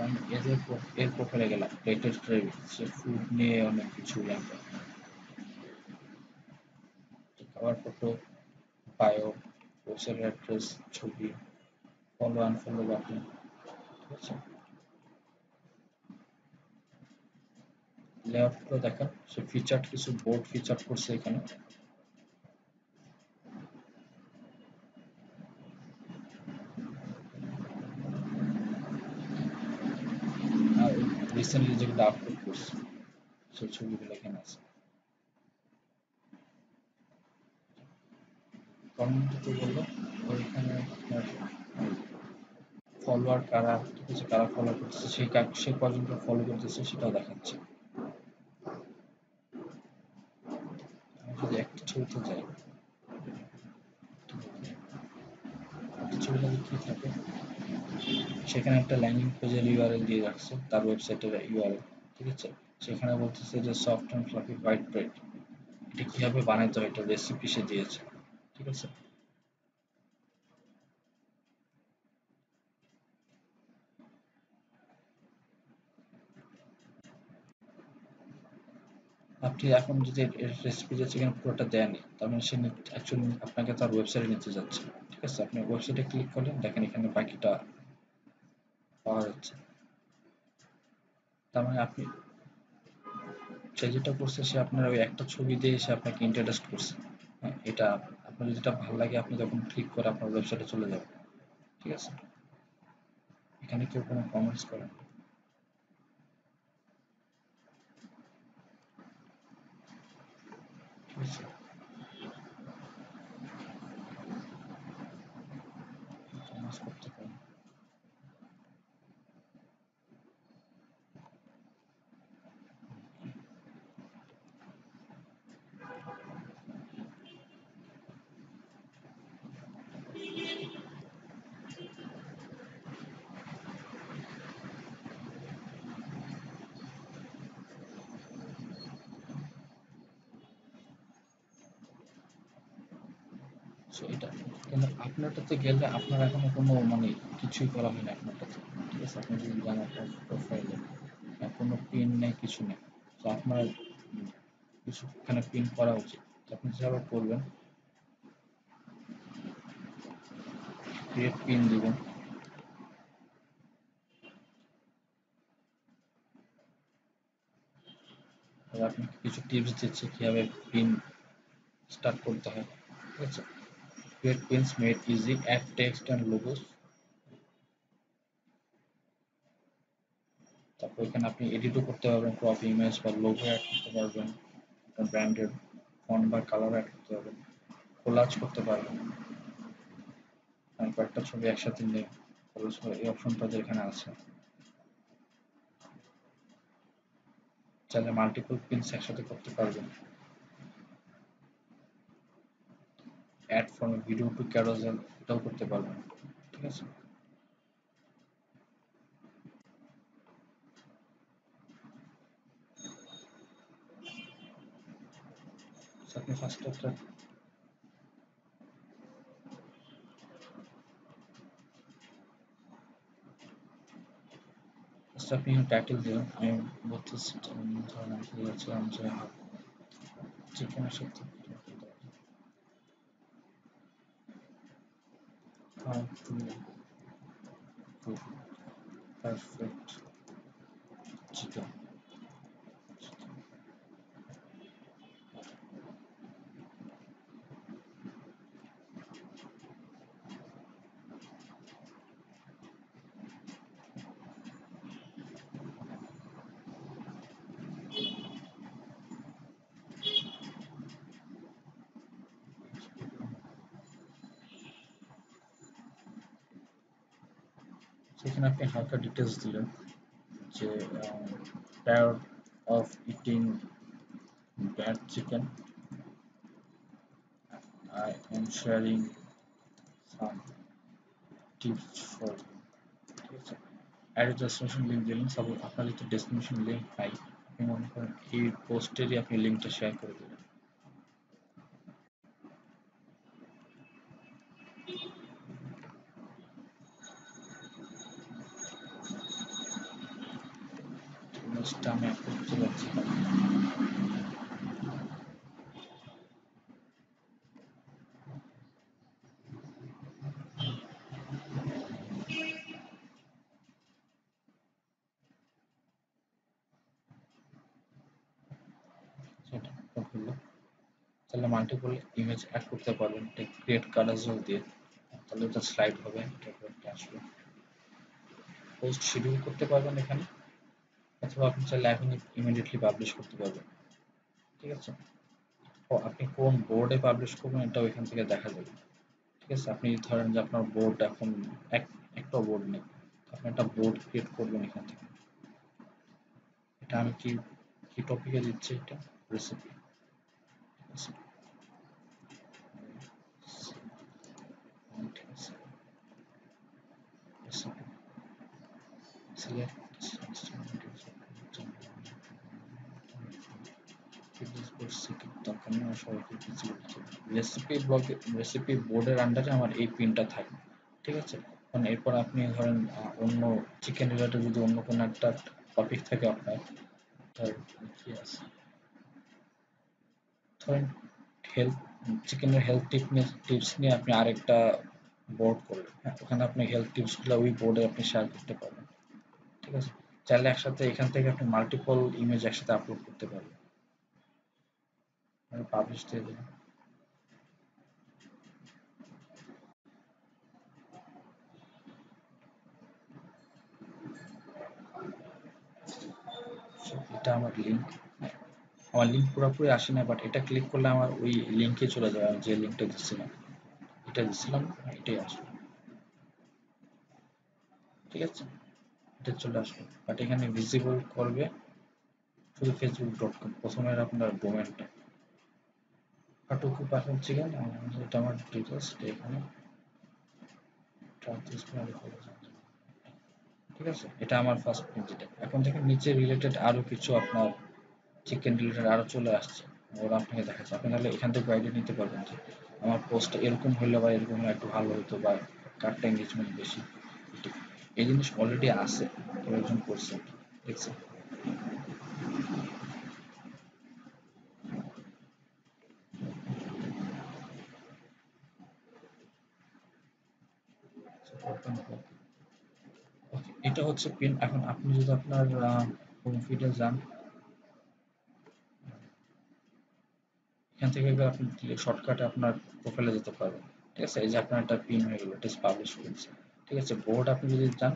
আমি এর প্রোফাইলে গেলাম, লেটেস্ট সে ফুড নিয়ে অনেক কিছু লেখা, cover photo, bio, website address, ছবি, ফলো আনফলো বাটন, ঠিক আছে। লেআউটগুলো দেখেন, সে ফিচার্ড কিছু বোর্ড ফিচার করছে এখানে। আর রিসেন্টলি যেগুলো আপলোড করছে সেই ছবিগুলো এখানে আছে। কমিউনিটিতে গেলে ওইখানে আপনার ফলোয়ার কারা, ঠিক আছে, কারা ফলো করতেছে, সে কজনকে ফলো করতেছে সেটাও দেখাচ্ছে। আমি যদি একটা ছবিতে যাই, একটা ছবিতে কি থাকে, সেখানে একটা ল্যান্ডিং পেজের ইউআরএল দিয়ে রাখছে, তার ওয়েবসাইটের ইউআরএল, ঠিক আছে। সেখানে বলতেছে যে soft and fluffy white bread, এটা কিভাবে বানাইতে হয় এটা রেসিপি সে দিয়েছে, ঠিক আছে। আপনি এখন যদি রেসিপি যে এখানে পুরোটা দেয়নি, তার মানে সে অ্যাকচুয়ালি আপনাকে তার ওয়েবসাইটে নিতে যাচ্ছে, ঠিক আছে। আপনি ওয়েবসাইটে ক্লিক করলেন, দেখেন এখানে বাকিটা পাওয়া যাচ্ছে। তার মানে আপনি, সে যেটা করছে সে আপনার ওই একটা ছবি দিয়ে সে আপনাকে ইন্টারেস্ট করছে। হ্যাঁ, এটা আপনার যেটা ভালো লাগে আপনি যখন ক্লিক করে আপনার ওয়েবসাইটে চলে যাবেন। ঠিক আছে? এখানে কেউ কোনো কমেন্টস করেন না। ঠিক আছে? কমেন্টস করতে পারেন। সো এটা কিন্তু আপনারটাতে গেলে আপনার এখনো কোনো মানে কিছুই করা হয়নি আপনারটাতে। ঠিক আছে? আপনি যদি যান আপনার প্রোফাইলে, কোনো পিন নেই, কিছু নেই। তো আপনার কিছু এখানে পিন করা উচিত। তো আপনি যেভাবে করবেন, ক্রিয়েট পিন দিবেন। এবার আপনাকে কিছু টিপস দিচ্ছি কিভাবে পিন স্টার্ট করতে হয়। ঠিক আছে? Create pins made easy, add text and logos. তারপর এখানে আপনি এডিটও করতে পারবেন, ক্রপ ইমেজ বা লোগো অ্যাড করতে পারবেন, আপনার ব্র্যান্ডের ফন্ট বা কালার অ্যাড করতে পারবেন, কোলাজ করতে পারবেন, কয়েকটা ছবি একসাথে নিয়ে কোলাজ করে, এই অপশনটা এখানে আছে। চাইলে মাল্টিপল পিনস একসাথে করতে পারবেন। Add from video to carousel, এটাও করতে পারবেন। ঠিক আছে? So আপনি ফার্স্ট একটা, ফার্স্ট আপনি টাইটেল দিবেন। আমি বলতেছি, ধরেন আমি বলছিলাম যে চিকেনের সাথে how to cook perfect chicken. সেখানে আপনি হালকা ডিটেলস দিলেন যে tired of eating bad chicken, I am sharing some tips for you. ঠিক আছে? অ্যাড ডেস্টিনেশন লিঙ্ক দিলেন। সাপোজ আপনার যদি ডেস্টিনেশন লিঙ্ক নাই, আপনি মনে করেন এই পোস্টেরই আপনি লিঙ্কটা শেয়ার করে দেবেন। জিনিসটা আমি অ্যাড করতে পারছি না। সেটা আপলোড করলো। তাহলে মাল্টিপল ইমেজ অ্যাড করতে পারবেন ক্রিয়েট কালারসও দিয়ে। তাহলে এটা স্লাইড হবে, এটার উপর একটা আসবে। পোস্ট শিডিউল করতে পারবেন এখানে, অথবা আপনি চাইলে এখন ইমিডিয়েটলি পাবলিশ করতে পারবেন। ঠিক আছে? ও আপনি কোন বোর্ডে পাবলিশ করবেন এটাও এখান থেকে দেখা যাবে। ঠিক আছে? আপনি ধরেন যে আপনার বোর্ড এখন একটাও বোর্ড নেই, আপনি একটা বোর্ড ক্রিয়েট করবেন এখান থেকে। এটা আমি কি কি টপিকে দিচ্ছি, এটা রেসিপি। ঠিক আছে? রেসিপি সিলেক্ট রেসিপি ব্লগে, রেসিপি বোর্ডের আন্ডারে আমার এই পিনটা থাকে। ঠিক আছে? কারণ এরপর আপনি ধরেন অন্য চিকেন রিলেটেড যদি অন্য কোনো একটা টপিক থাকে আপনার, ধরেন কি আছে, ধরেন হেলথ, চিকেনের হেলথ টিপস নিয়ে আপনি আরেকটা বোর্ড করলেন। হ্যাঁ, ওখানে আপনি হেলথ টিপসগুলো ওই বোর্ডে আপনি শেয়ার করতে পারবেন। ঠিক আছে? চাইলে একসাথে এখান থেকে আপনি মাল্টিপল ইমেজ একসাথে আপলোড করতে পারবেন। আমি পাবলিশ দিয়ে দিলাম। এটা আমার লিঙ্ক। আমার লিঙ্ক পুরোপুরি আসে না, বাট এটা ক্লিক করলে আমার ওই লিঙ্কে চলে যাবে। আমি যে লিঙ্কটা দিচ্ছিলাম, এটা দিচ্ছিলাম, এটাই আসবে। ঠিক আছে, এটা চলে আসবে, বাট এখানে ভিজিবল করবে শুধু facebook.com, প্রথমে আপনার ডোমেনটা হাটুকু পাঠাচ্ছি। কেন এটা আমার ডিটেলস এখানে ঠিক আছে, এটা আমার ফার্স্ট পেজ। এটা এখন দেখেন নিচে রিলেটেড আরো কিছু আপনার চিকেন রিলেটেড আরো চলে আসছে, ওরা আপনাকে দেখাচ্ছে। আপনি তাহলে এখান থেকে আইডিয়া নিতে পারবেন যে আমার পোস্টটা এরকম হইলে বা এরকম হলে একটু ভালো হতো, বা কারটা এঙ্গেজমেন্ট বেশি। এই জিনিস অলরেডি আছে, কেউ একজন করছে, দেখছেন? এটা হচ্ছে পিন। এখন আপনি যদি আপনার হোম ফিডে যান, এখান থেকে আপনি শর্টকাটে আপনার প্রোফাইলে যেতে পারবেন। ঠিক আছে, এই যে আপনার একটা পিন হয়ে গেল, টেস্ট পাবলিশ হয়েছে। ঠিক আছে, বোর্ড আপনি যদি যান,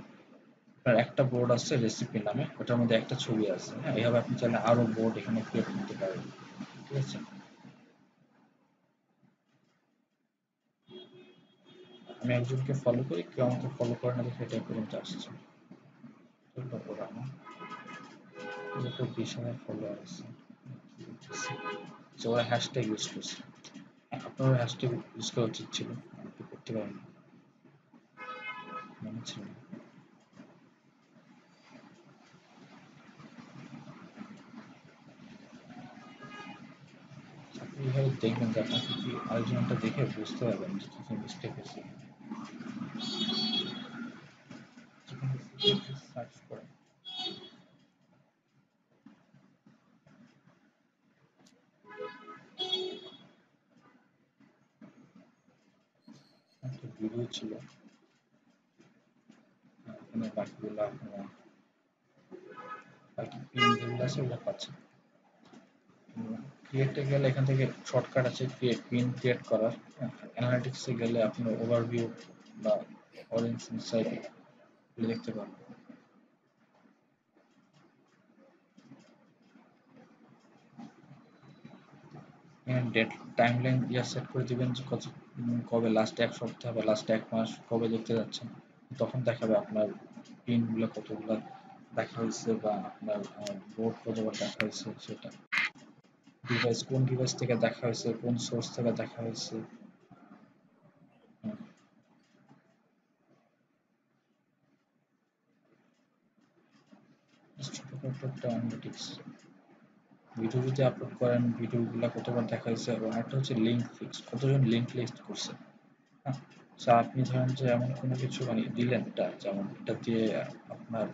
আপনার একটা বোর্ড আছে রেসিপি নামে, ওটার মধ্যে একটা ছবি আছে। হ্যাঁ, এইভাবে আপনি চাইলে আরো বোর্ড এখানে ক্রিয়েট করতে পারবেন। ঠিক আছে, আমি একজনকে ফলো করি, কেউ আমাকে ফলো করে না দেখে এটা পর্যন্ত আসছে। চলবে ওরা না, যত 20,000 ফলোয়ার আছে, যে ওরা হ্যাশট্যাগ ইউজ করছে। আপনার হ্যাশট্যাগ ইউজ করা উচিত ছিল, আপনি করতে পারেন না, মনে ছিল না। আপনি এইভাবে দেখবেন যে আপনাকে কি আরেকজনটা দেখে বুঝতে পারবেন যে কি কি মিস্টেক হয়েছে। সার্চ করেন। একটা ভিডিও ছিল, এখানে বাকিগুলো আপনারা বাকি পিন যেগুলো আছে ওগুলো পাচ্ছেন। ক্রিয়েটে গেলে এখান থেকে শর্টকাট আছে ক্রিয়েট পিন ক্রিয়েট করার। অ্যানালিটিক্সে গেলে আপনি ওভারভিউ বা অরেঞ্জ ইনসাইট দেখতে পাবেন। এখানে ডেট টাইমলাইন সেট করে দিবেন যে কত, কবে লাস্ট এক সপ্তাহ বা লাস্ট এক মাস কবে দেখতে যাচ্ছেন, তখন দেখাবে আপনার পিনগুলো কতগুলো দেখা হয়েছে বা আপনার বোর্ড কতবার দেখা হয়েছে সেটা। ডিভাইস কোন ডিভাইস থেকে দেখা হয়েছে, কোন সোর্স থেকে দেখা হয়েছে। হুম, ছোটখাটো একটা অ্যানালিটিক্স। ভিডিও যদি আপলোড করেন, ভিডিওগুলো কতবার দেখা হয়েছে, এবং একটা হচ্ছে লিঙ্ক ফিক্স, কতজন লিঙ্ক লিস্ট করছে। হ্যাঁ, আচ্ছা, আপনি ধরেন যে এমন কোনো কিছু মানে দিলেন, এটা যেমন এটা দিয়ে আপনার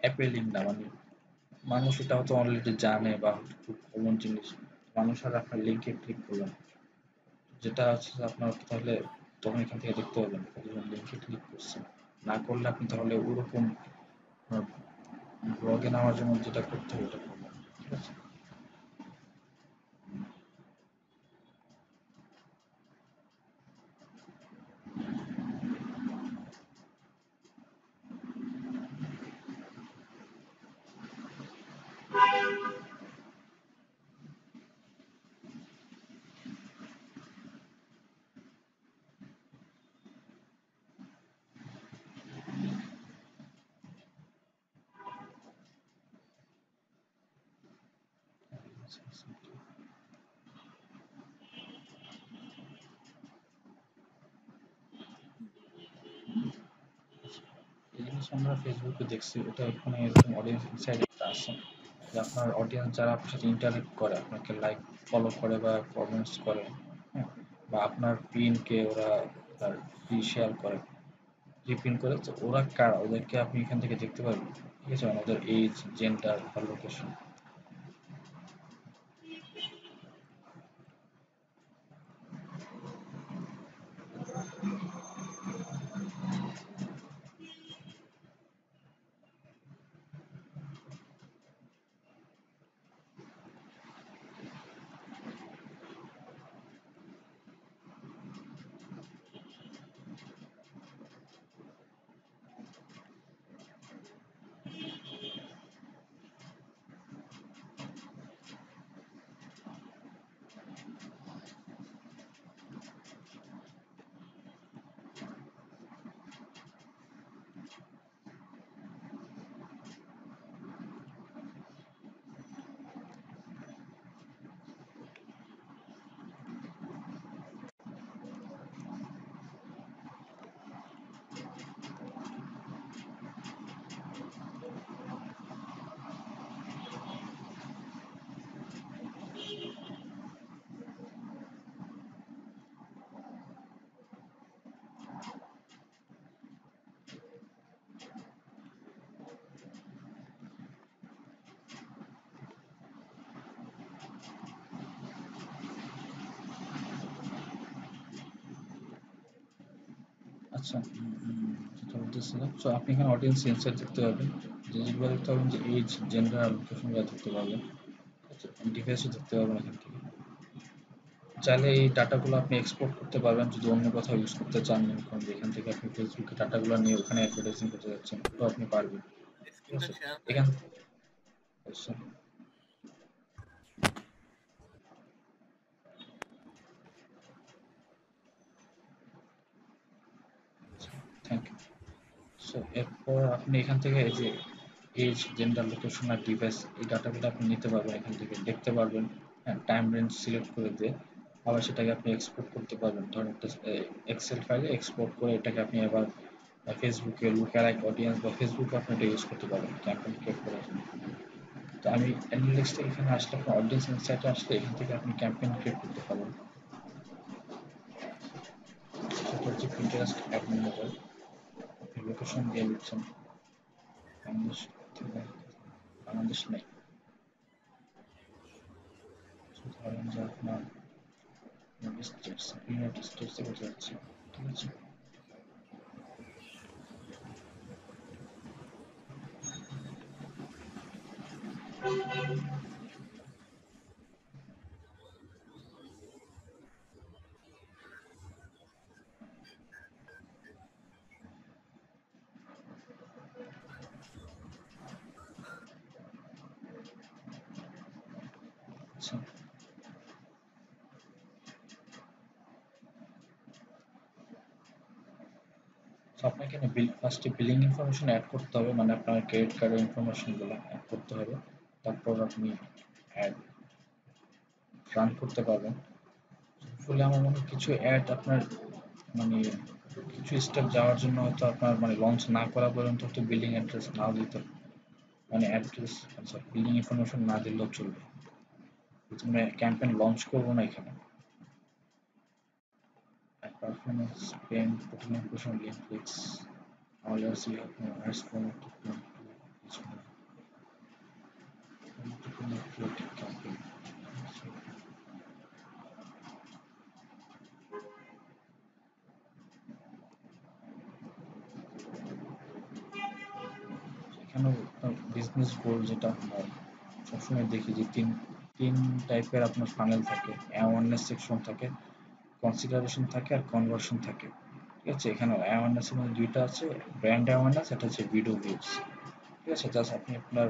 অ্যাপে লিঙ্ক না, মানে মানুষ এটা হয়তো অলরেডি জানে বা খুব কমন জিনিস, মানুষ আর আপনার লিঙ্কে ক্লিক করলেন, যেটা হচ্ছে যে আপনার তাহলে তখন এখান থেকে দেখতে পাবেন কতজন লিঙ্কে ক্লিক করছে। না করলে আপনি তাহলে ওরকম ব্লগে নামার জন্য যেটা করতে হবে ওটা করবেন। ঠিক আছে, এই জিনিস আমরা ফেসবুকে দেখছি, ওটা এখানে এরকম অডিয়েন্স ইনসাইড একটা আছে, যে আপনার অডিয়েন্স যারা আপনার সাথে ইন্টারেক্ট করে, আপনাকে লাইক ফলো করে বা কমেন্টস করে, হ্যাঁ, বা আপনার পিনকে ওরা তার শেয়ার করে, রিপিন করে, তো ওরা কারা ওদেরকে আপনি এখান থেকে দেখতে পারবেন। ঠিক আছে, মানে ওদের এজ, জেন্ডার বা লোকেশন। আচ্ছা, যেটা বলতেছিলাম, সো আপনি এখানে অডিয়েন্স ইনসাইট দেখতে পাবেন, যে যেগুলো দেখতে পাবেন যে এজ, জেন্ডার, লোকেশন দেখতে পাবেন। আচ্ছা, ডিভাইসও দেখতে পাবেন এখান থেকে। চাইলে এই ডাটাগুলো আপনি এক্সপোর্ট করতে পারবেন যদি অন্য কোথাও ইউজ করতে চান, মনে করেন যে এখান থেকে আপনি ফেসবুকে ডাটাগুলো নিয়ে ওখানে অ্যাডভার্টাইজিং করতে যাচ্ছেন, তো আপনি পারবেন। ঠিক আছে, এখান আচ্ছা, থ্যাংক ইউ। সো এরপর আপনি এখান থেকে এই যে এজ, জেন্ডার, লোকেশন আর ডিভাইস, এই ডাটাগুলো আপনি নিতে পারবেন, এখান থেকে দেখতে পারবেন। হ্যাঁ, টাইম রেঞ্জ সিলেক্ট করে দিয়ে আবার সেটাকে আপনি এক্সপোর্ট করতে পারবেন। ধরেন একটা এক্সেল ফাইলে এক্সপোর্ট করে এটাকে আপনি আবার ফেসবুকে লুকালাইক অডিয়েন্স বা ফেসবুকে আপনি এটা ইউজ করতে পারবেন ক্যাম্পেইন ক্রিয়েট করার জন্য। তো আমি অ্যানালিটিক্স থেকে এখানে আসলে আপনার অডিয়েন্স ইনসাইটে আসলে এখান থেকে আপনি ক্যাম্পেইন ক্রিয়েট করতে পারবেন। সেটা হচ্ছে পিন্টারেস্ট অ্যাড ম্যানেজার। আপনি লোকেশন দিয়ে দিচ্ছেন বাংলাদেশ থেকে, বাংলাদেশ নেই, ধরেন যে আপনার স্টেটস, ইউনাইটেড স্টেটসে করতে যাচ্ছে, ঠিক আছে। আচ্ছা, তো আপনাকে না ফার্স্টে বিলিং ইনফরমেশন অ্যাড করতে হবে, মানে আপনার ক্রেডিট কার্ডের ইনফরমেশনগুলো অ্যাড করতে হবে। তারপর আপনি অ্যাড রান করতে পারবেন। ফলে আমার মনে হয় কিছু অ্যাড আপনার মানে কিছু স্টেপ যাওয়ার জন্য হয়তো আপনার মানে লঞ্চ না করা পর্যন্ত হয়তো বিলিং অ্যাড্রেস নাও দিতে, মানে অ্যাড্রেস, সরি, বিলিং ইনফরমেশন না দিলেও চলবে। প্রথমে ক্যাম্পেইন লঞ্চ করবো না এখানে। Performance, pin, total impression, link clicks, hours you have no ads from it to each one. To create a campaign. এখানেও বিজনেস গোল যেটা আমরা সবসময় দেখি যে তিন টাইপের আপনার ফানেল থাকে, অ্যাওয়ারনেস সেকশন থাকে, কনসিডারেশন থাকে আর কনভার্সন থাকে। ঠিক আছে, এখানে অ্যাওয়ারনেসের মধ্যে দুইটা আছে, ব্র্যান্ড অ্যাওয়ারনেস, এটা হচ্ছে ভিডিও ভিউজ। ঠিক আছে, জাস্ট আপনি আপনার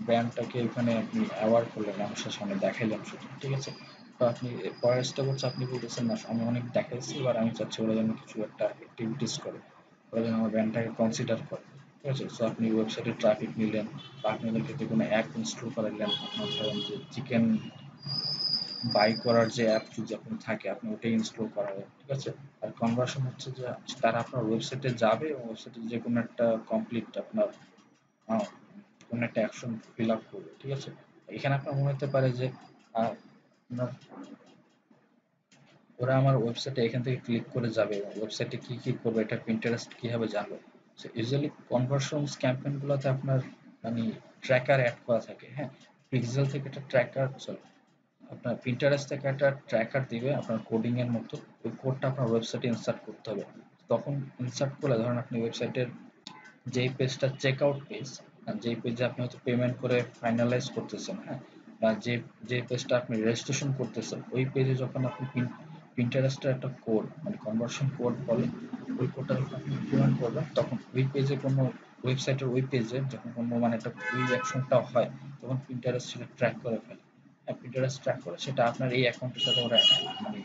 ব্র্যান্ডটাকে এখানে আপনি অ্যাওয়ার করলেন, মানুষের সামনে দেখাইলেন শুধু। ঠিক আছে, তো আপনি পরের স্টেপ হচ্ছে আপনি বলতেছেন না আমি অনেক দেখাইছি, এবার আমি চাচ্ছি ওরা যেন কিছু একটা অ্যাক্টিভিটিস করে, ওরা যেন আমার ব্র্যান্ডটাকে কনসিডার করে। ঠিক আছে, সো আপনি ওয়েবসাইটে ট্রাফিক নিলেন বা আপনি ওদের ক্ষেত্রে কোনো অ্যাপ ইনস্টল করাইলেন, আপনার ধরেন যে চিকেন বাই করার যে অ্যাপ যদি আপনার থাকে আপনি ওটাই ইনস্টল করাবেন। ঠিক আছে, আর কনভার্সন হচ্ছে যে তারা আপনার ওয়েবসাইটে যাবে এবং ওয়েবসাইটে যে কোনো একটা কমপ্লিট আপনার আহ, কোনো একটা অ্যাকশন ফিল আপ করবে। ঠিক আছে, এখানে আপনার মনে হতে পারে যে আপনার ওরা আমার ওয়েবসাইটে এখান থেকে ক্লিক করে যাবে এবং ওয়েবসাইটে কি কি করবে, এটা পিন্টারেস্ট কিভাবে জানবে। সো ইউজুয়ালি কনভার্সনস ক্যাম্পেইনগুলোতে আপনার মানে ট্র্যাকার অ্যাড করা থাকে। হ্যাঁ, পিক্সেল থেকে একটা ট্র্যাকার, সরি, আপনার পিন্টারেস্ট থেকে একটা ট্র্যাকার দিবে আপনার কোডিং এর মতো, ওই কোডটা আপনার ওয়েবসাইটে ইনসার্ট করতে হবে। তখন ইনসার্ট করলে ধরেন আপনি ওয়েবসাইটের যেই পেজটা চেক আউট পেজ, যেই পেজে আপনি হয়তো পেমেন্ট করে ফাইনালাইজ করতেছেন, হ্যাঁ, বা যে পেজটা আপনি রেজিস্ট্রেশন করতেছেন, ওই পেজে যখন আপনি পিন্টারেস্টের একটা কোড মানে কনভার্সন কোড বলে, ওই কোডটা যখন আপনি ইমপ্লিমেন্ট করবেন তখন ওই পেজে কোনো ওয়েবসাইটের ওই পেজে যখন কোনো মানে একটা ওই অ্যাকশনটা হয় তখন পিন্টারেস্ট সেটা ট্র্যাক করে ফেলে। হ্যাঁ, পিন্টারেস্ট ট্র্যাক করে সেটা আপনার এই অ্যাকাউন্টের সাথে ওরা মানে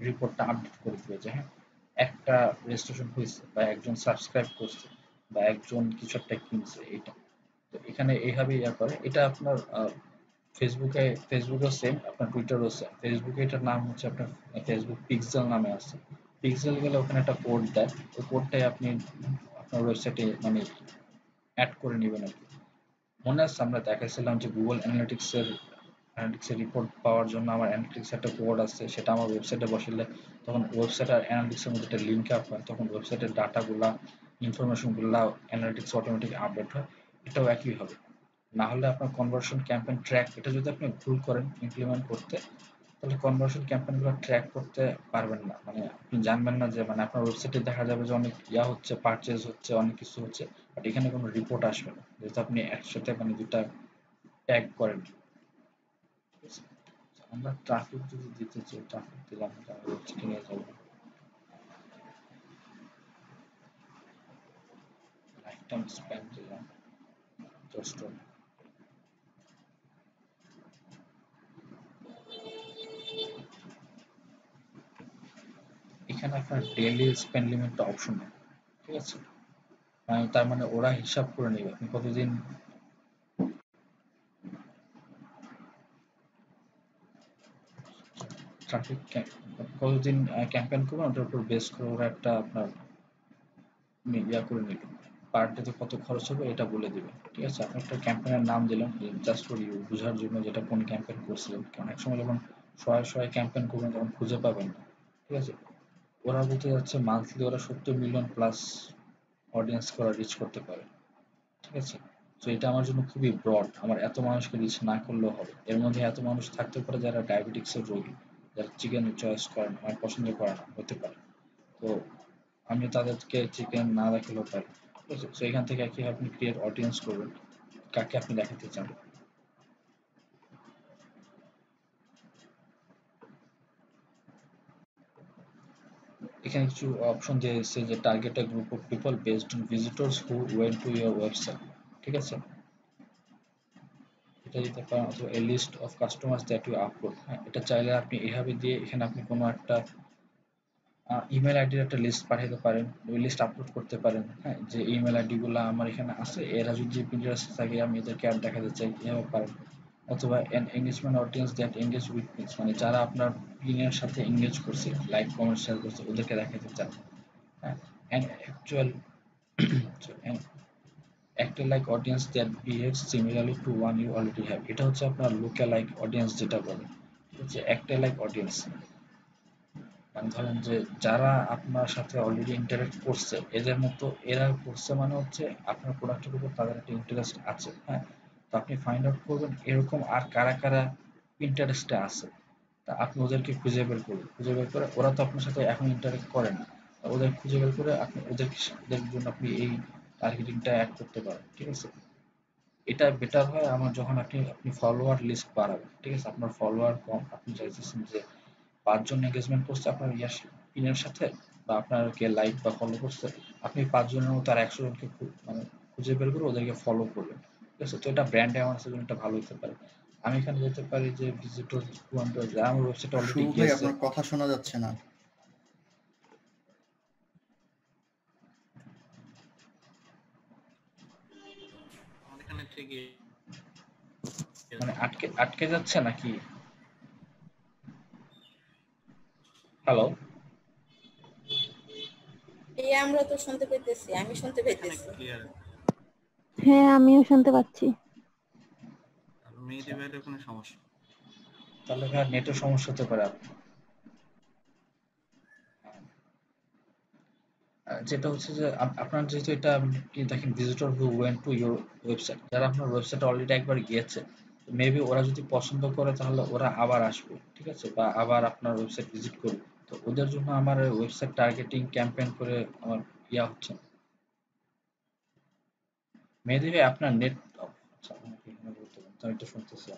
রিপোর্টটা আপডেট করে দিবে যে হ্যাঁ, একটা রেজিস্ট্রেশন হয়েছে বা একজন সাবস্ক্রাইব করছে বা একজন কিছু একটা কিনছে এইটা। তো এখানে এইভাবে ইয়া করে এটা আপনার ফেসবুকেও সেম, আপনার টুইটারও সেম। ফেসবুকে এটার নাম হচ্ছে আপনার ফেসবুক পিক্সেল নামে আছে। পিক্সেল গেলে ওখানে একটা কোড দেয়, ওই কোডটাই আপনি আপনার ওয়েবসাইটে মানে অ্যাড করে নেবেন আর কি। মনে আছে আমরা দেখাইছিলাম যে গুগল অ্যানালিটিক্সের রিপোর্ট পাওয়ার জন্য আমার অ্যানালিটিক্স একটা কোড আছে, সেটা আমার ওয়েবসাইটে বসালে তখন ওয়েবসাইট আর অ্যানালিটিক্সের মধ্যে একটা লিঙ্ক আপ হয়, তখন ওয়েবসাইটের ডাটাগুলা, ইনফরমেশনগুলা অ্যানালিটিক্স অটোমেটিক আপডেট হয়। এটাও একই হবে। না হলে আপনার কনভার্সন ক্যাম্পেইন ট্র্যাক, এটা যদি আপনি ভুল করেন ইমপ্লিমেন্ট করতে, তাহলে কনভার্সন ক্যাম্পেইনগুলো ট্র্যাক করতে পারবেন না, মানে আপনি জানবেন না যে মানে আপনার ওয়েবসাইটে দেখা যাবে যে অনেক হচ্ছে, পারচেজ হচ্ছে, অনেক কিছু হচ্ছে, বাট এখানে কোনো রিপোর্ট আসবে না যেহেতু আপনি একসাথে মানে দুটা ট্যাগ করেন। ঠিক আছে, আমরা ট্রাফিক যদি দিতে চাই, ট্রাফিক দিলাম, ওয়েবসাইটে নিয়ে যাবো, লাইফ টাইম স্প্যান দিলাম, জাস্ট এখানে আপনার ডেইলি স্পেন্ড লিমিটটা অপশন নেই। ঠিক আছে, তার মানে ওরা হিসাব করে নেবে আপনি কতদিন ট্রাফিক কতদিন ক্যাম্পেইন করবেন, ওটার উপর বেস করে ওরা একটা আপনার করে নিল, পার ডেতে কত খরচ হবে এটা বলে দিবে। ঠিক আছে, আপনি একটা ক্যাম্পেইনের নাম দিলেন জাস্ট ফর ইউ, বোঝার জন্য যেটা কোন ক্যাম্পেইন করছিলেন, কারণ এক সময় যখন শয়ে ক্যাম্পেইন করবেন তখন খুঁজে পাবেন না। ঠিক আছে, ওরা বলতে যাচ্ছে মান্থলি ওরা 70 মিলিয়ন প্লাস অডিয়েন্স করা রিচ করতে পারে। ঠিক আছে, তো এটা আমার জন্য খুবই ব্রড, আমার এত মানুষকে রিচ না করলেও হবে। এর মধ্যে এত মানুষ থাকতে পারে যারা ডায়াবেটিক্সের রোগী, যারা চিকেন চয়েস করেন, আমার পছন্দ করে না, হতে পারে। তো আমি তাদেরকে চিকেন না দেখালেও পারি। ঠিক আছে, তো এখান থেকে কি আপনি ক্রিয়েট অডিয়েন্স করবেন, কাকে আপনি দেখাতে চান। এখানে কিছু অপশন দিয়েছে যে target a group of people based on visitors who went to your website. ঠিক আছে, এটা দিতে পারেন, অথবা a list of customers that you upload. হ্যাঁ, এটা চাইলে আপনি এভাবে দিয়ে এখানে আপনি কোনো একটা ইমেল আইডির একটা লিস্ট পাঠাতে পারেন, ওই লিস্ট আপলোড করতে পারেন। হ্যাঁ, যে ইমেল আইডি গুলো আমার এখানে আছে, এরা যদি ইন্টারেস্ট থাকে আমি এদেরকে অ্যাড দেখাতে চাই, এভাবে পারেন। অথবা N engagement audience that engage with miss, মানে যারা আপনার পিনের সাথে এঙ্গেজ করছে, লাইক কমেন্ট শেয়ার করছে, ওদেরকে দেখাতে চান। হ্যাঁ, অ্যান্ড অ্যাকচুয়াল একটা like audience that behaves similarly to one you already have, এটা হচ্ছে আপনার লোকে লাইক অডিয়েন্স যেটা বলে। ঠিক আছে, একটা লাইক অডিয়েন্স মানে ধরেন যে যারা আপনার সাথে অলরেডি ইন্টারেক্ট করছে এদের মতো এরা করছে, মানে হচ্ছে আপনার প্রোডাক্টের উপর তাদের একটা ইন্টারেস্ট আছে। হ্যাঁ, তো আপনি ফাইন্ড আউট করবেন এরকম আর কারা কারা ইন্টারেস্টে আছে, তা আপনি ওদেরকে খুঁজে বের করবেন, খুঁজে বের করে ওরা তো আপনার সাথে এখন ইন্টারেক্ট করে না, তা ওদের খুঁজে বের করে আপনি ওদের জন্য আপনি এই টার্গেটিংটা অ্যাড করতে পারেন। ঠিক আছে, এটা বেটার হয় আমার যখন আপনি আপনি ফলোয়ার লিস্ট বাড়াবেন। ঠিক আছে, আপনার ফলোয়ার কম, আপনি চাইতেছেন যে ৫ জন এঙ্গেজমেন্ট করছে আপনার পিনের সাথে, বা আপনাকে লাইক বা ফলো করছে, আপনি ৫ জনের মতো আর ১০০ জনকে মানে খুঁজে বের করে ওদেরকে ফলো করবেন। ঠিক আছে, তো এটা ব্র্যান্ড অ্যাওয়ারনেসের জন্য এটা ভালো হতে পারে। আমি এখানে যেতে পারি যে ভিজিটর যারা আমার ওয়েবসাইটে অলরেডি শুভ ভাই, গিয়েছে। আপনার কথা শোনা যাচ্ছে না। আমার এখানে ঠিকই মানে আছে। আটকে আটকে যাচ্ছে নাকি? হ্যালো? এই আমরা তো শুনতে পেতেছি, আমি শুনতে এখানে পেতেছি। ক্লিয়ার। হ্যাঁ, আমিও শুনতে পাচ্ছি। আর মেহেদি আচ্ছা, ভাইয়ের কোনো সমস্যা? তাহলে ভাই নেটের সমস্যা হতে পারে যেটা হচ্ছে যে আপনার যেহেতু এটা আপনি দেখেন visitor who went to your website, যারা আপনার ওয়েবসাইটে অলরেডি একবার গিয়েছে, মেবি ওরা যদি পছন্দ করে তাহলে ওরা আবার আসবে। ঠিক আছে, বা আবার আপনার ওয়েবসাইট ভিজিট করবে। তো ওদের জন্য আমার ওয়েবসাইট টার্গেটিং ক্যাম্পেইন করে আমার হচ্ছে না। মেবি আপনার নেট, আচ্ছা আমাকে এখানে বলতে পারেন, তো আমি এটা শুনতেছি।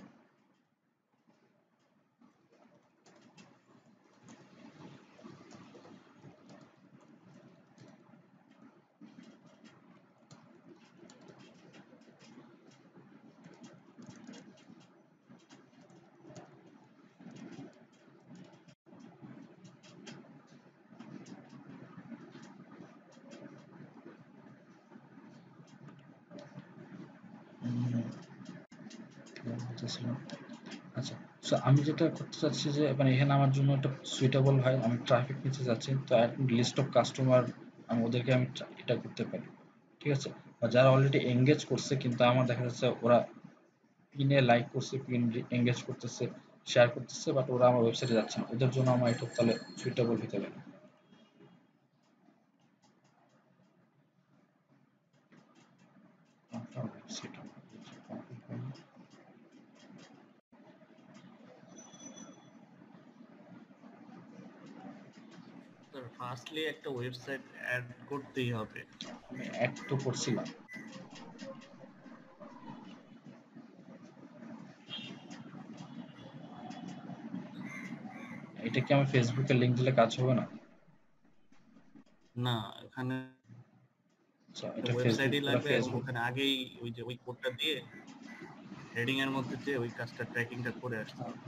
বলতেছিলাম, আচ্ছা, সো আমি যেটা করতে চাচ্ছি যে মানে এখানে আমার জন্য একটা সুইটেবল হয়, আমি ট্রাফিক নিতে চাচ্ছি, তো লিস্ট অফ কাস্টমার আমি ওদেরকে আমি এটা করতে পারি। ঠিক আছে, বা যারা অলরেডি এঙ্গেজ করছে কিন্তু আমার দেখা যাচ্ছে ওরা পিনে লাইক করছে, পিন এঙ্গেজ করতেছে, শেয়ার করতেছে, বাট ওরা আমার ওয়েবসাইটে যাচ্ছে না, ওদের জন্য আমার এটা তাহলে সুইটেবল হতে পারে। ফার্স্টলি একটা ওয়েবসাইট অ্যাড করতেই হবে। আমি অ্যাড তো করছিলাম। এটা কি আমি ফেসবুকে লিংক দিলে কাজ হবে না? না, এখানে আচ্ছা, এটা ফেসবুক ওয়েবসাইটই পুরো লাগবে এবং ফেসবুক। ওখানে আগেই ওই যে ওই কোডটা দিয়ে হেডিং এর মধ্যে যে ওই কাজটা ট্র্যাকিংটা করে আসতে হবে।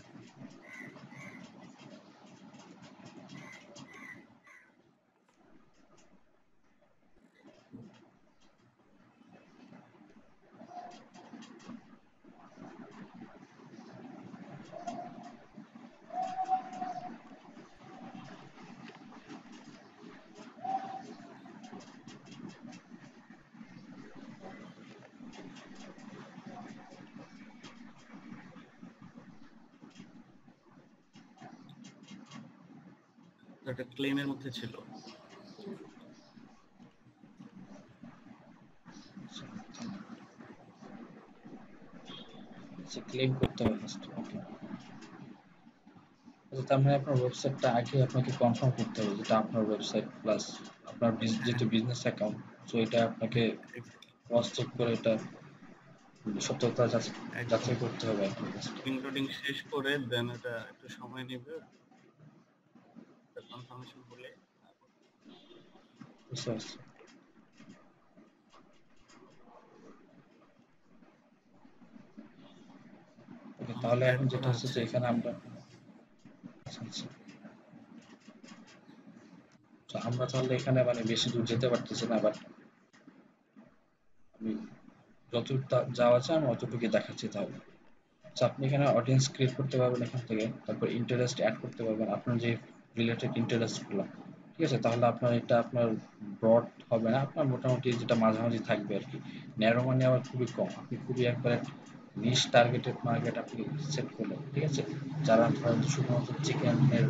তো একটা ক্লেমের মধ্যে ছিল। আচ্ছা, ক্লেম করতে হবে ফার্স্ট। ওকে। আচ্ছা, তার মানে আপনার ওয়েবসাইটটা আগে আপনাকে কনফার্ম করতে হবে যেটা আপনার ওয়েবসাইট প্লাস আপনার যেহেতু বিজনেস অ্যাকাউন্ট, সো এটা আপনাকে ক্রস চেক করে এটা সত্যতা একদম যাচাই করতে হবে আপনার কাছে। ইনক্লুডিং শেষ করে দেন এটা একটু সময় নেবে কনফার্মেশন হলে। বুঝতে পারছি। ওকে, আমার তাহলে তো অ্যাড এখন যেটা করা হচ্ছে যে আছে। এখানে আমরা আচ্ছা, আচ্ছা। তো আমরা তাহলে এখানে মানে বেশি দূর যেতে পারতেছি না, বাট আমি যতটুকু যাওয়া যায় আমি অতটুকুই দেখাচ্ছি তাহলে। আচ্ছা, আপনি এখানে অডিয়েন্স ক্রিয়েট করতে পারবেন এখান থেকে, তারপর ইন্টারেস্ট অ্যাড করতে পারবেন আপনার যে রিলেটেড ইন্টারেস্টগুলো। ঠিক আছে, তাহলে আপনার এটা আপনার ব্রড হবে না, আপনার মোটামুটি যেটা মাঝামাঝি থাকবে আর কি। ন্যারো মানে আবার খুবই কম, আপনি খুবই একবারে নিশ টার্গেটেড মার্কেট আপনি সেট করলেন। ঠিক আছে, যারা ধরেন শুধুমাত্র চিকেনের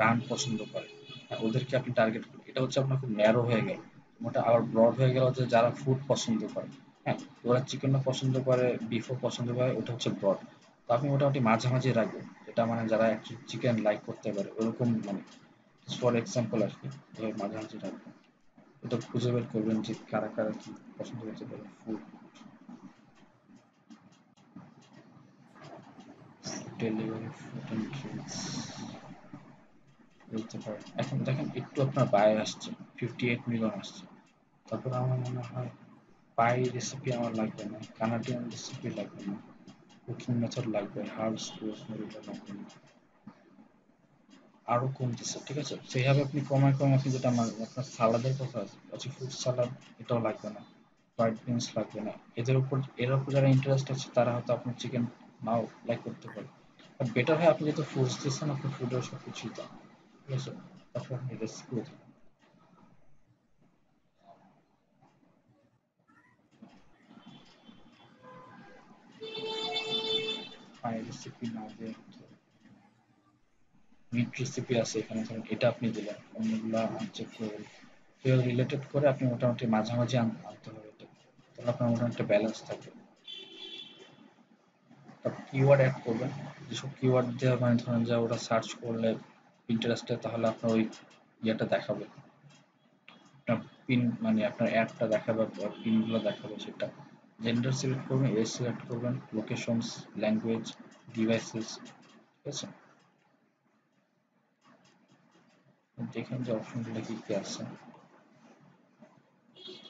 রান পছন্দ করে, হ্যাঁ, ওদেরকে আপনি টার্গেট করলেন, এটা হচ্ছে আপনার খুব ন্যারো হয়ে গেল। মোটা আবার ব্রড হয়ে গেল যে যারা ফুড পছন্দ করে, হ্যাঁ, ওরা চিকেনও পছন্দ করে, বিফও পছন্দ করে, ওটা হচ্ছে ব্রড। তো আপনি মোটামুটি মাঝামাঝি রাখবেন, যেটা মানে যারা একটু চিকেন লাইক করতে পারে ওরকম, মানে ফর এক্সাম্পল আর কি, এভাবে মাঝামাঝি রাখবেন। এটা খুঁজে বের করবেন যে কারা কারা কি পছন্দ করতে পারে food delivery food and drinks বলতে পারেন। এখন দেখেন একটু আপনার বায়ে আসছে, 58 মিলিয়ন আসছে। তারপর আমার মনে হয় পাই রেসিপি আমার লাগবে না, কানাডিয়ান রেসিপি লাগবে না, কুকিং মেথড লাগবে, হার্বস রোজমেরিটা লাগবে না, আরো কমতেছে। ঠিক আছে, সেইভাবে আপনি কমায় কমায় আপনি যেটা আপনার সালাদের কথা আছে ফ্রুট সালাদ, এটাও লাগবে না, ফ্রাইড বিনস লাগবে না। এর উপর যারা ইন্টারেস্ট আছে তারা হয়তো আপনার চিকেন নাও লাইক করতে পারে। বাট বেটার হয় আপনি যেহেতু ফুডস দিচ্ছেন আপনি ফুডের সব কিছুই দেন। ঠিক আছে, তারপর আপনি রেসিপিও দেন। পাই রেসিপি না দিয়ে মিট রেসিপি আছে এখানে, ধরেন এটা আপনি দিলেন, অন্যগুলো আনচেক করবেন। কেউ রিলেটেড করে আপনি মোটামুটি মাঝামাঝি আনতে হবে এটা, তাহলে আপনার মোটামুটি একটা ব্যালেন্স থাকবে। তারপর কিওয়ার্ড অ্যাড করবেন, যেসব কিওয়ার্ড দিয়ে মানে ধরেন যে ওরা সার্চ করলে ইন্টারেস্টে, তাহলে আপনার ওই ইয়েটা দেখাবে, আপনার পিন মানে আপনার অ্যাডটা দেখাবে, পিনগুলো দেখাবে। সেটা জেন্ডার সিলেক্ট করবেন, এজ সিলেক্ট করবেন, লোকেশনস, ল্যাঙ্গুয়েজ, ডিভাইসেস। ঠিক আছে, দেখেন যে অপশনগুলো কি কি আছে।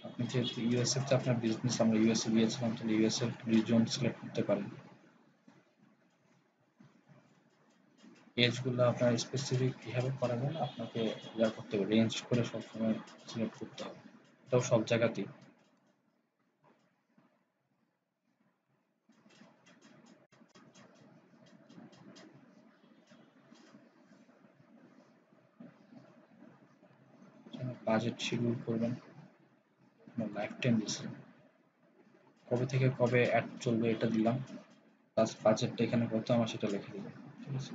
আপনি যেহেতু ইউএসএ তে আপনার বিজনেস, আমরা ইউএসএ দিয়েছিলাম, তাহলে ইউএসএ রিজন সিলেক্ট করতে পারেন। এজ গুলো আপনার স্পেসিফিক কিভাবে করা যায় না, আপনাকে ইয়া করতে হবে, রেঞ্জ করে সবসময় সিলেক্ট করতে হবে, এটাও সব জায়গাতেই। বাজেট শিডিউল করবেন, লাইফ টাইম দিচ্ছেন, কবে থেকে কবে অ্যাড চলবে এটা দিলাম, প্লাস বাজেটটা এখানে কত আমার সেটা লিখে দিলাম। ঠিক আছে,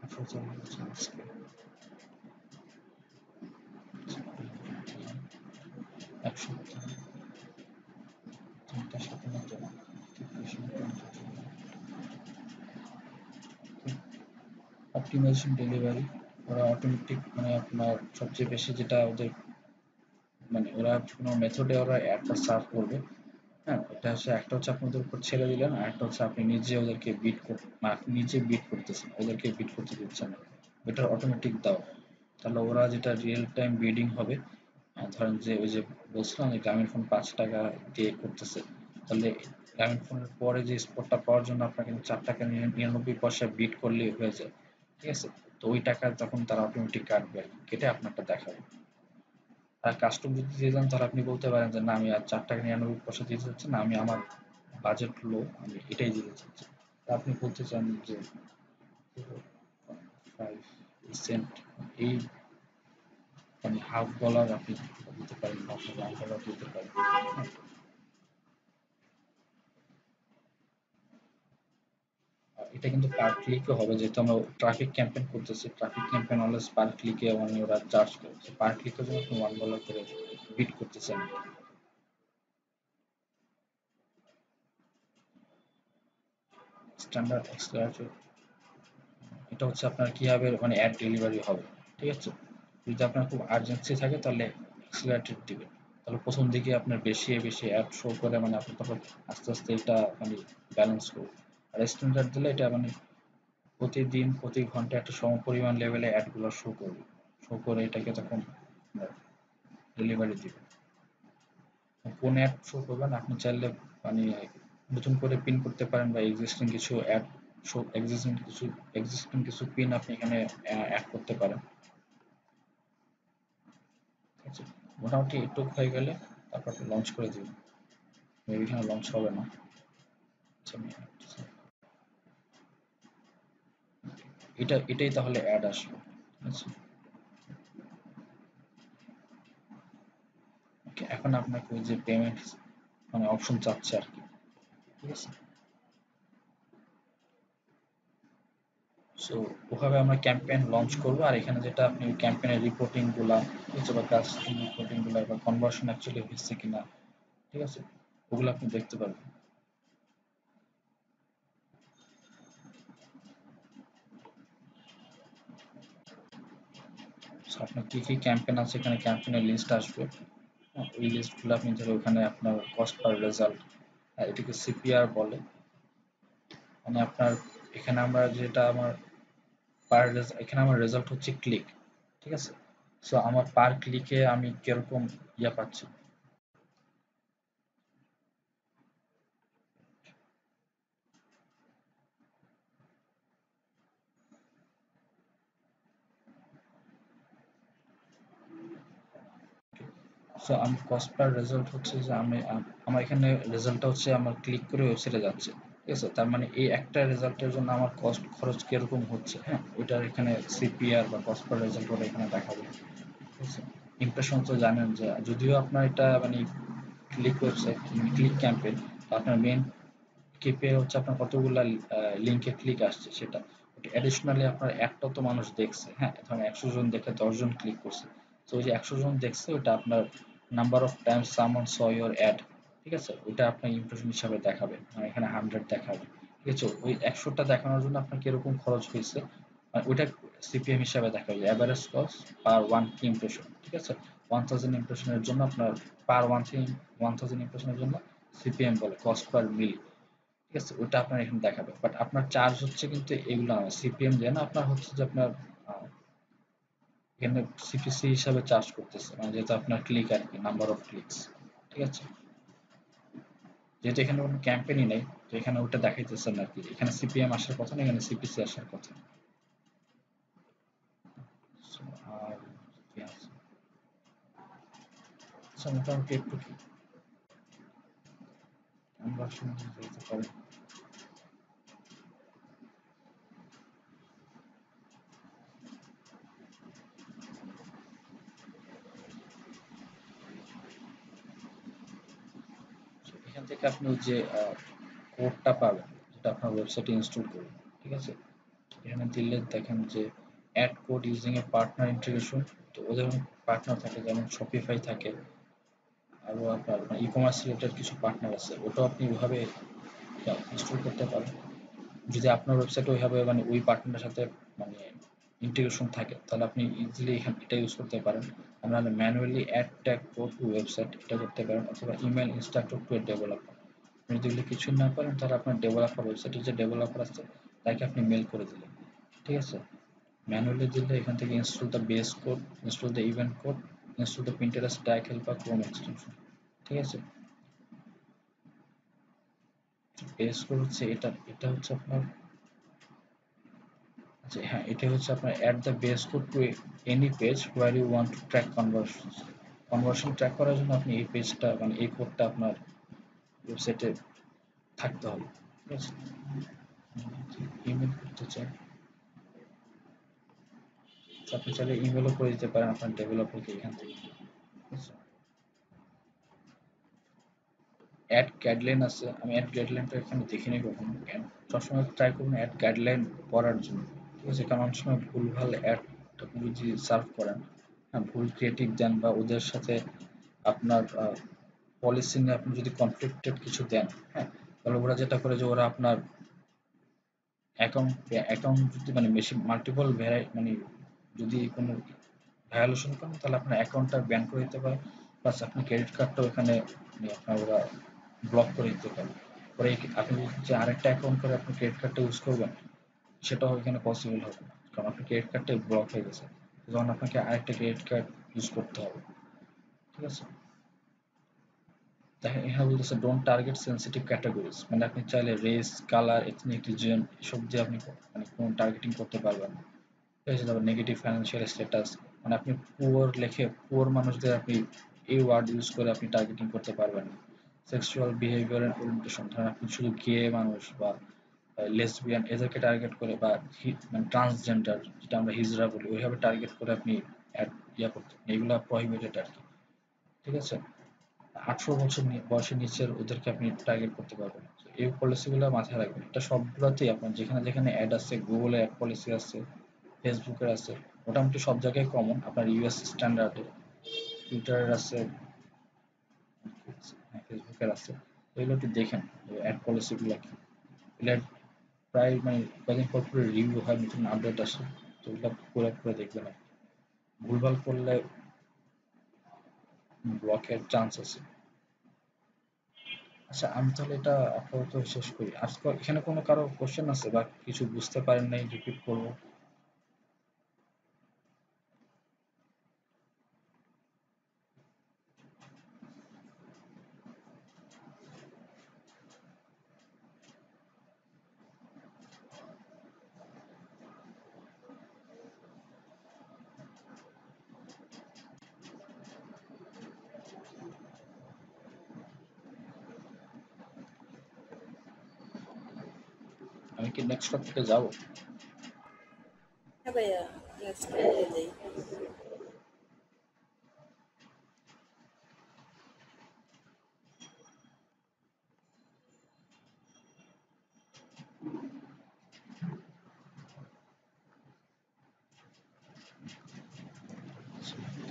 18,000 হচ্ছে আজকে, এক সপ্তাহ, 3টা 57, 33, অপটিমাইজেশন ডেলিভারি ওরা অটোমেটিক মানে আপনার সবচেয়ে বেশি যেটা ওদের মানে ওরা কোনো মেথডে ওরা অ্যাডটা সার্ভ করবে। হ্যাঁ, এটা হচ্ছে একটা হচ্ছে আপনি ওদের উপর ছেড়ে দিলেন, আর একটা হচ্ছে আপনি নিজে ওদেরকে বিট আপনি নিজে বিট করতেছেন, ওদেরকে বিট করতে দিচ্ছেন না। এটা অটোমেটিক দাও, তাহলে ওরা যেটা রিয়েল টাইম বিডিং হবে। ধরেন যে ওই যে বলছিলাম যে গ্রামীণ ফোন 5 টাকা দিয়ে করতেছে, তাহলে গ্রামীণ ফোনের পরে যে স্পটটা পাওয়ার জন্য আপনাকে কিন্তু 4 টাকা 99 পয়সা বিট করলেই হয়ে যায়। ঠিক আছে, তো ওই টাকা তখন তারা অটোমেটিক কাটবে আর কি, কেটে আপনারটা দেখাবে। আর কাস্টম যদি দিয়ে দেন তাহলে আপনি বলতে পারেন যে না আমি আর 4 টাকা 99 পয়সা দিতে চাচ্ছি না, আমি আমার বাজেট লো, আমি এটাই দিতে চাচ্ছি। তা আপনি বলতে চান যে 5 সেন্ট, এই মানে $1/2 আপনি দিতে পারেন, বা আপনি $1 দিতে পারেন। হ্যাঁ, আর এটা কিন্তু পার ক্লিকও হবে, যেহেতু আমরা ট্রাফিক ক্যাম্পেইন করতেছি, ট্রাফিক ক্যাম্পেইন অলওয়েজ পার ক্লিকে মানে ওরা চার্জ করে, পার ক্লিকের জন্য আপনি $1 করে বিট করতেছেন। স্ট্যান্ডার্ড এক্সপ্লোরেটর এটা হচ্ছে আপনার কিভাবে মানে অ্যাড ডেলিভারি হবে। ঠিক আছে, যদি আপনার খুব আর্জেন্সি থাকে তাহলে অ্যাক্সিলারেটেড দিবেন, তাহলে প্রথম দিকে আপনার বেশি বেশি অ্যাড শো করে, মানে আপনি তখন আস্তে আস্তে এটা মানে ব্যালেন্স করুন। আর স্ট্যান্ডার্ড দিলে এটা মানে প্রতিদিন প্রতি ঘন্টা একটা সমপরিমাণ লেভেলে অ্যাডগুলো শো করবে, শো করে এটাকে তখন ডেলিভারি দিবে। কোন অ্যাড শো করবেন আপনি চাইলে মানে নতুন করে পিন করতে পারেন, বা এক্সিস্টিং কিছু অ্যাড শো এক্সিস্টিং কিছু পিন আপনি এখানে অ্যাড করতে পারেন। ঠিক আছে, মোটামুটি একটু হয়ে গেলে তারপর আপনি লঞ্চ করে দিবেন। মেবি এখানে লঞ্চ হবে না। আচ্ছা, এটাই তাহলে অ্যাড আসবে। ঠিক আছে, ওকে, এখন আপনাকে ওই যে পেমেন্ট মানে অপশন চাচ্ছে আর কি। ঠিক আছে, সো ওভাবে আমরা ক্যাম্পেইন লঞ্চ করব। আর এখানে যেটা আপনি ক্যাম্পেইনের রিপোর্টিং গুলা, ঠিক আছে, বা কাস্টমার রিপোর্টিং গুলা, বা কনভার্সন অ্যাকচুয়ালি হচ্ছে কিনা, ঠিক আছে, ওগুলো আপনি দেখতে পারবেন। সো আপনার কি কি ক্যাম্পেইন আছে, এখানে ক্যাম্পেইনের লিস্ট আসবে। ওই লিস্টগুলো আপনি ধরে ওখানে আপনার কস্ট পার রেজাল্ট, এটাকে সিপিআর বলে, মানে আপনার এখানে আমরা যেটা আমার এখানে আমার রেজাল্ট হচ্ছে ক্লিক। ঠিক আছে, সো আমার পার ক্লিকে আমি কিরকম ইয়া পাচ্ছি। সো আমি কস্ট পার রেজাল্ট হচ্ছে যে আমার এখানে রেজাল্টটা হচ্ছে আমার ক্লিক করে ওয়েবসাইটে যাচ্ছে। ঠিক আছে, তার মানে এই একটা রেজাল্টের জন্য আমার কস্ট খরচ কিরকম হচ্ছে, হ্যাঁ, ওইটার এখানে সিপিআর বা কস্ট পার রেজাল্ট ওটা এখানে দেখাবে। ঠিক আছে, ইমপ্রেশন তো জানেন যে যদিও আপনার এটা মানে ক্লিক ওয়েবসাইট ক্লিক ক্যাম্পেইন, আপনার মেইন কেপিআই হচ্ছে আপনার কতগুলা লিঙ্কে ক্লিক আসছে সেটা। অ্যাডিশনালি আপনার একটা তো মানুষ দেখছে, হ্যাঁ, ধরেন 100 জন দেখে 10 জন ক্লিক করছে, তো ওই যে 100 জন দেখছে ওটা আপনার number of times someone saw your ad. ঠিক আছে, ওটা আপনার ইমপ্রেশন হিসাবে দেখাবে, মানে এখানে 100 দেখাবে। ঠিক আছে, ওই 100টা দেখানোর জন্য আপনার কিরকম খরচ হয়েছে ওইটা সিপিএম হিসাবে দেখাবে, অ্যাভারেজ কস্ট পার ওয়ান কি ইমপ্রেশন। ঠিক আছে, 1000 ইমপ্রেশনের জন্য আপনার পার 1000 ইমপ্রেশনের জন্য সিপিএম বলে, কস্ট পার মিল। ঠিক আছে, ওটা আপনার এখানে দেখাবে, বাট আপনার চার্জ হচ্ছে কিন্তু এগুলো না, সিপিএম দিয়ে না, আপনার হচ্ছে যে আপনার এখানে সিপিসি হিসাবে চার্জ করতেছে, মানে যেহেতু আপনার ক্লিক আর কি, নাম্বার অফ ক্লিকস। ঠিক আছে, যেহেতু এখানে কোনো ক্যাম্পেইনই নেই, তো এখানে ওটা দেখাইতেছে না আর কি, এখানে সিপিএম আসার কথা না, এখানে সিপিসি আসার কথা। So, আর কি আছে, আচ্ছা, মোটামুটি একটু কি আমরা শুনতে যেতে পারি। So, এখান থেকে আপনি ওই যে কোডটা পাবেন, যেটা আপনার ওয়েবসাইটে ইনস্টল করবেন। ঠিক আছে, এখানে দিলে দেখেন যে add code using a partner integration, তো ওদের পার্টনার থাকে, যেমন শপিফাই থাকে, আরও আপনার ই কমার্স রিলেটেড কিছু পার্টনার আছে, ওটাও আপনি ওইভাবে ইনস্টল করতে পারেন। যদি আপনার ওয়েবসাইটে ওইভাবে মানে ওই পার্টনারের সাথে মানে ইন্টিগ্রেশন থাকে তাহলে আপনি ইজিলি এটা ইউজ করতে পারেন। আর নাহলে manually add tag for to website এটা করতে পারেন, অথবা email instructor to a developer. আপনি যদি এগুলো কিছুই না পারেন তাহলে আপনার ডেভেলপার ওয়েবসাইটের যে ডেভেলপার আছে তাকে আপনি মেল করে দিলেন, ঠিক আছে? ম্যানুয়ালি দিলে এখান থেকে install the base code, install the event code, install the Pinterest tag helper Chrome extension, ঠিক আছে? বেস কোড হচ্ছে এটা, এটা হচ্ছে আপনার, আচ্ছা হ্যাঁ, এটা হচ্ছে আপনার add the base code to any page where you want to track conversion. Conversion track করার জন্য আপনি এই পেজটা মানে এই কোডটা আপনার ওয়েবসাইটে থাকতে হবে, ঠিক আছে? ইমেল করতে চাই, তো আপনি চাইলে ইমেলও করে দিতে পারেন আপনার ডেভেলপারকে এখান থেকে, ঠিক আছে? অ্যাড গাইডলাইন আছে, আমি অ্যাড গাইডলাইনটা এখানে দেখিনি কখনো। সবসময় ট্রাই করুন অ্যাড গাইডলাইন পড়ার জন্য, ঠিক আছে? কারণ অনেক সময় ভুলভাল অ্যাড আপনি যদি সার্ভ করেন, হ্যাঁ, ভুল ক্রিয়েটিভ দেন বা ওদের সাথে আপনার পলিসি নিয়ে আপনি যদি কনফ্লিক্টেড কিছু দেন, হ্যাঁ, তাহলে ওরা যেটা করে যে ওরা আপনার অ্যাকাউন্ট অ্যাকাউন্ট যদি মানে বেশি মাল্টিপল মানে যদি কোনো ভায়োলেশন করেন তাহলে আপনার অ্যাকাউন্টটা ব্যান করে দিতে পারে, প্লাস আপনার ক্রেডিট কার্ডটাও এখানে মানে আপনার ওরা ব্লক করে দিতে পারে। পরে আপনি যে আরেকটা অ্যাকাউন্ট করে আপনি ক্রেডিট কার্ডটা ইউজ করবেন সেটাও এখানে পসিবল হবে না, কারণ আপনার ক্রেডিট কার্ডটাই ব্লক হয়ে গেছে, তখন আপনাকে আরেকটা ক্রেডিট কার্ড ইউজ করতে হবে, ঠিক আছে? দেখেন এখানে বলতেছে ডোন্ট টার্গেট সেনসিটিভ ক্যাটাগরিজ, মানে আপনি চাইলে রেস, কালার, এথনিক রিজিয়ন এসব দিয়ে আপনি মানে কোনো টার্গেটিং করতে পারবেন না, ঠিক আছে? তারপর নেগেটিভ ফাইন্যান্সিয়াল স্ট্যাটাস, মানে আপনি পুয়ার লেখে পুয়ার মানুষদের আপনি এই ওয়ার্ড ইউজ করে আপনি টার্গেটিং করতে পারবেন না। সেক্সুয়াল বিহেভিয়ার এন্ড ওরিয়েন্টেশন, ধরেন আপনি শুধু গে মানুষ বা লেসবিয়ান এদেরকে টার্গেট করে বা মানে ট্রান্সজেন্ডার যেটা আমরা হিজড়া বলি ওইভাবে টার্গেট করে আপনি অ্যাড করতে, এগুলো প্রহিবিটেড আর কি, ঠিক আছে? 18 বছর বয়সের নিচের ওদেরকে আপনি টার্গেট করতে পারবেন না। এই পলিসিগুলো মাথায় রাখবেন, এটা সবগুলোতেই আপনার যেখানে যেখানে অ্যাড আছে, গুগলে অ্যাড পলিসি আছে, ফেসবুকের আছে, মোটামুটি সব জায়গায় কমন, আপনার ইউএস স্ট্যান্ডার্ডে, টুইটারের আছে, হ্যাঁ, ফেসবুকের আছে। এগুলো একটু দেখেন অ্যাড পলিসিগুলো কি, এগুলো প্রায় মানে কদিন পর পর রিভিউ হয়, নতুন আপডেট আসে, তো ওগুলো পুরো পুরো দেখবেন আর কি। ভুলভাল করলে ব্লকের চান্স আছে। আচ্ছা আমি তাহলে এটা আপাতত শেষ করি। আজকে এখানে কোনো কারো কোশ্চেন আছে বা কিছু বুঝতে পারেন নাই, রিপিট করবো? আমি কি নেক্সট টপিকে যাবো? হ্যাঁ ভাইয়া, নেক্সট টপিকে যাই।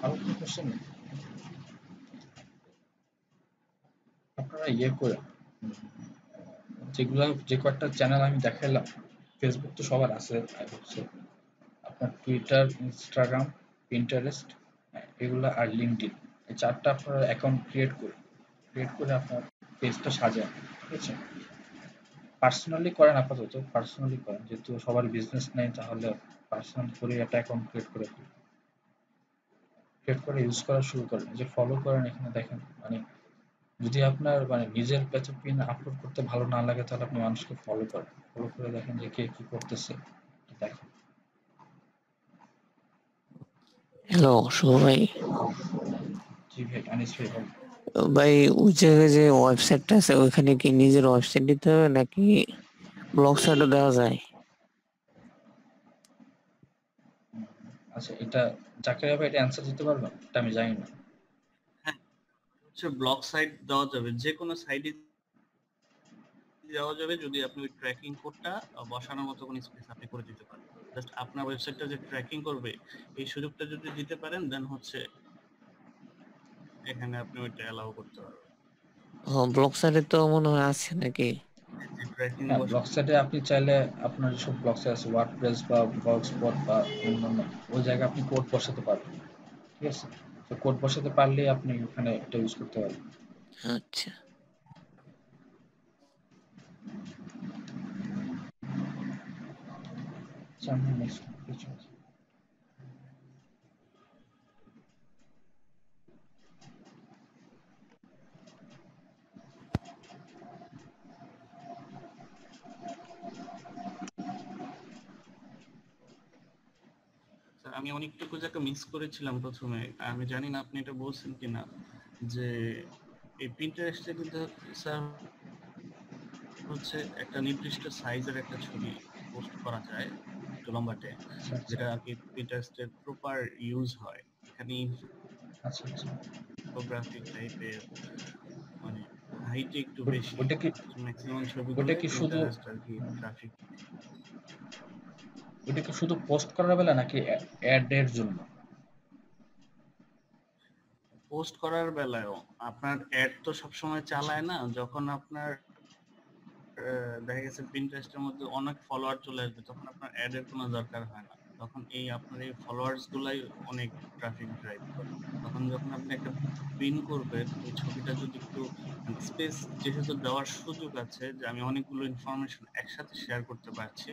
আরো কোনো কোশ্চেন নেই? আপনারা ইয়ে করে যেগুলা যে কয়েকটা চ্যানেল আমি দেখাইলাম, ফেসবুক তো সবার আছে, আর হচ্ছে আপনার টুইটার, ইনস্টাগ্রাম, পিন্টারেস্ট, এগুলা আর লিঙ্কডইন, এই চারটা আপনার অ্যাকাউন্ট ক্রিয়েট করে আপনার পেজটা সাজান, ঠিক আছে? পার্সোনালি করেন, আপাতত পার্সোনালি করেন, যেহেতু সবার বিজনেস নেই তাহলে পার্সোনাল করে একটা অ্যাকাউন্ট ক্রিয়েট করে ইউজ করা শুরু করেন, যে ফলো করেন এখানে দেখেন মানে যদি আপনার মানে নিজের পেজে পিন আপলোড করতে ভালো না লাগে তাহলে আপনি মানুষকে ফলো করে দেখেন যে কে কি করতেছে, দেখেন। হ্যালো শুভ ভাই। জি ভাই, আনিস ভাই বলেন। ভাই ওই জায়গায় যে ওয়েবসাইটটা আছে ওইখানে কি নিজের ওয়েবসাইট দিতে হবে নাকি ব্লগ সাইটও দেওয়া যায়? আচ্ছা এটা জাকির ভাই এটা অ্যান্সার দিতে পারবেন? এটা আমি জানি না। হ্যাঁ, হচ্ছে ব্লগ সাইট দেওয়া যাবে, যে কোনো সাইটে দেওয়া যাবে যদি আপনি ওই ট্র্যাকিং কোডটা বসানোর মতো কোনো স্পেস আপনি করে দিতে পারেন। জাস্ট আপনার ওয়েবসাইটটা যে ট্র্যাকিং করবে এই সুযোগটা যদি দিতে পারেন দেন হচ্ছে এখানে আপনি ওইটা অ্যালাউ করতে পারবেন। ব্লগ সাইটে তো মনে হয় আছে নাকি? যে ট্র্যাকিং হ্যাঁ, ব্লগ সাইটে আপনি চাইলে আপনার যেসব ব্লগ সাইট আছে ওয়ার্ডপ্রেস বা ব্লগস্পট বা অন্যান্য ওই জায়গায় আপনি কোড বসাতে পারবেন। ঠিক আছে? তো কোড বসাতে পারলেই আপনি ওখানে এটা ইউজ করতে পারবেন। আচ্ছা। সামনে নেক্সট কিছু আছে। স্যার আমি অনেকটুকু জায়গা মিস করেছিলাম প্রথমে, আমি জানি না আপনি এটা বলছেন কিনা, যে এই প্রিন্টারেস্টে কিন্তু স্যার হচ্ছে একটা নির্দিষ্ট সাইজের একটা ছবি পোস্ট করা যায় একটু লম্বাটে, আচ্ছা আচ্ছা যেটা আর কি প্রিন্টারেস্টের প্রপার ইউজ হয়। এখানে আচ্ছা আচ্ছা। ইনফোগ্রাফিক টাইপের, মানে হাইটে একটু বেশি, ওটা কি ম্যাক্সিমাম ওটা ছবিগুলোই কি শুধু প্রিন্টারেস্ট আর কি ট্রাফিক। ওটা কি শুধু পোস্ট করার বেলা নাকি অ্যাড এর জন্য? পোস্ট করার বেলায়ও আপনার অ্যাড তো সবসময় চালায় না, যখন আপনার দেখা গেছে পিন্টারেস্টের মধ্যে অনেক ফলোয়ার চলে আসবে, তখন আপনার অ্যাড এর কোনো দরকার হয় না, তখন এই আপনার এই ফলোয়ার্স গুলাই অনেক ট্রাফিক ড্রাইভ করে। তখন যখন আপনি একটা পিন করবেন, ওই ছবিটা যদি একটু স্পেস যেহেতু দেওয়ার সুযোগ আছে যে আমি অনেকগুলো ইনফরমেশন একসাথে শেয়ার করতে পারছি,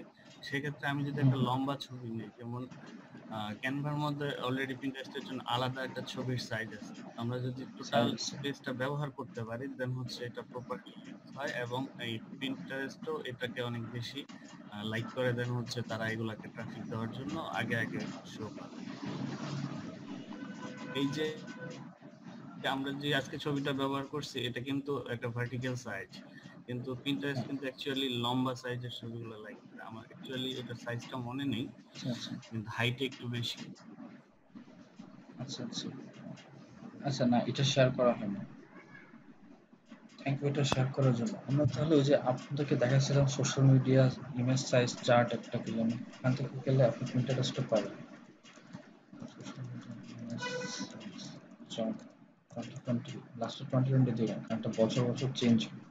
সেক্ষেত্রে আমি যদি হুম একটা হুম। লম্বা ছবি নিই, যেমন ক্যানভার মধ্যে অলরেডি পিন্টারেস্টের জন্য আলাদা একটা ছবির সাইজ আছে, আমরা যদি টোটাল সাইজ আছে। স্পেসটা ব্যবহার করতে পারি দেন হচ্ছে এটা প্রপারলি ইউজ হয়, এবং এই পিন্টারেস্টও এটাকে অনেক বেশি লাইক করে, দেন হচ্ছে তারা এগুলাকে ট্রাফিক দেওয়ার জন্য আগে আগে শো করে। এই যে আমরা যে আজকে ছবিটা ব্যবহার করছি এটা কিন্তু একটা ভার্টিক্যাল সাইজ, কিন্তু পিন্টারেস্ট হ্যাঁ। কিন্তু অ্যাকচুয়ালি লম্বা সাইজের ছবিগুলো লাইক করে। আমার অ্যাকচুয়ালি ওটার সাইজটা মনে নেই, আচ্ছা আচ্ছা কিন্তু হাইট একটু বেশি। আচ্ছা আচ্ছা। আচ্ছা না, এটা শেয়ার করা হয়নি। থ্যাংক ইউ এটা শেয়ার করার জন্য। আমরা তাহলে ওই যে আপনাদেরকে দেখাচ্ছিলাম social media image size chart একটা কি জানি, ওখান থেকে গেলে আপনি প্রিন্টারেস্টও পাবেন। Social media image size chart 2020 লাস্টে 2020 দিবেন, কারণ এটা বছর বছর চেঞ্জ হয়।